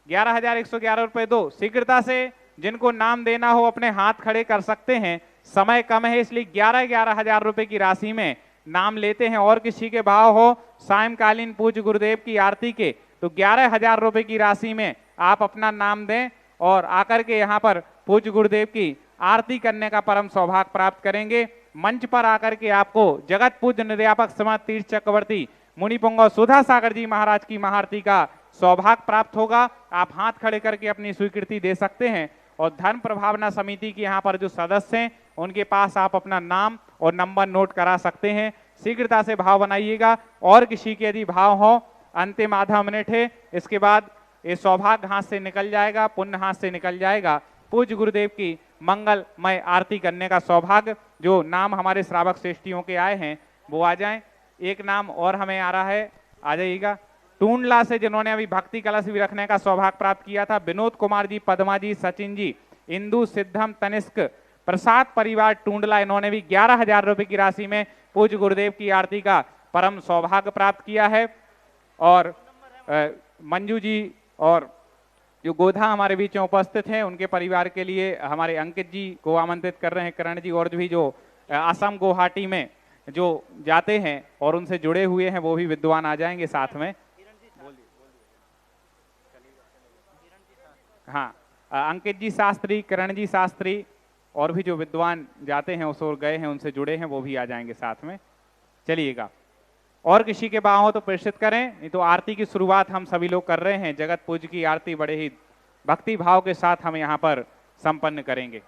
11,111 रुपए दो। शीघ्रता से जिनको नाम देना हो अपने हाथ खड़े कर सकते हैं, समय कम है इसलिए 11,000 रुपए की राशि में नाम लेते हैं। और किसी के भाव हो सायंकालीन पूज्य गुरुदेव की आरती के तो 11,000 रुपए की राशि में आप अपना नाम दें और आकर के यहाँ पर पूज्य गुरुदेव की आरती करने का परम सौभाग्य प्राप्त करेंगे। मंच पर आकर के आपको जगत पूज्य निर्यापक समाज तीर्थ चक्रवर्ती मुनि पुंगव सुधा सागर जी महाराज की महाआरती का सौभाग्य प्राप्त होगा। आप हाथ खड़े करके अपनी स्वीकृति दे सकते हैं और धर्म प्रभावना समिति के यहाँ पर जो सदस्य हैं उनके पास आप अपना नाम और नंबर नोट करा सकते हैं। शीघ्रता से भाव बनाइएगा और किसी के यदि भाव हो अंतिम आधा मिनट है, इसके बाद ये सौभाग्य हाथ से निकल जाएगा, पुण्य हाथ से निकल जाएगा। पूज्य गुरुदेव की मंगलमय आरती करने का सौभाग्य जो नाम हमारे श्रावक श्रेष्ठियों के आए हैं वो आ जाएं। एक नाम और हमें आ रहा है, आ जाइएगा। टूंडला से जिन्होंने अभी भक्ति कलश भी रखने का सौभाग्य प्राप्त किया था, विनोद कुमार जी, पद्मा जी, सचिन जी, इंदु, सिद्धम, तनिष्क, प्रसाद परिवार टूंडला, इन्होंने भी 11,000 रुपए की राशि में पूज्य गुरुदेव की आरती का परम सौभाग्य प्राप्त किया है। और मंजू जी और जो गोधा हमारे बीच में उपस्थित हैं, उनके परिवार के लिए हमारे अंकित जी को आमंत्रित कर रहे हैं, करण जी, और भी जो असम गुवाहाटी में जो जाते हैं और उनसे जुड़े हुए हैं वो भी विद्वान आ जाएंगे साथ में। हाँ, अंकित जी शास्त्री, करण जी शास्त्री और भी जो विद्वान जाते हैं उस ओर गए हैं, उनसे जुड़े हैं, वो भी आ जाएंगे साथ में। चलिएगा, और किसी के बाहों तो प्रेषित करें, नहीं तो आरती की शुरुआत हम सभी लोग कर रहे हैं। जगत पूज्य की आरती बड़े ही भक्ति भाव के साथ हम यहाँ पर संपन्न करेंगे।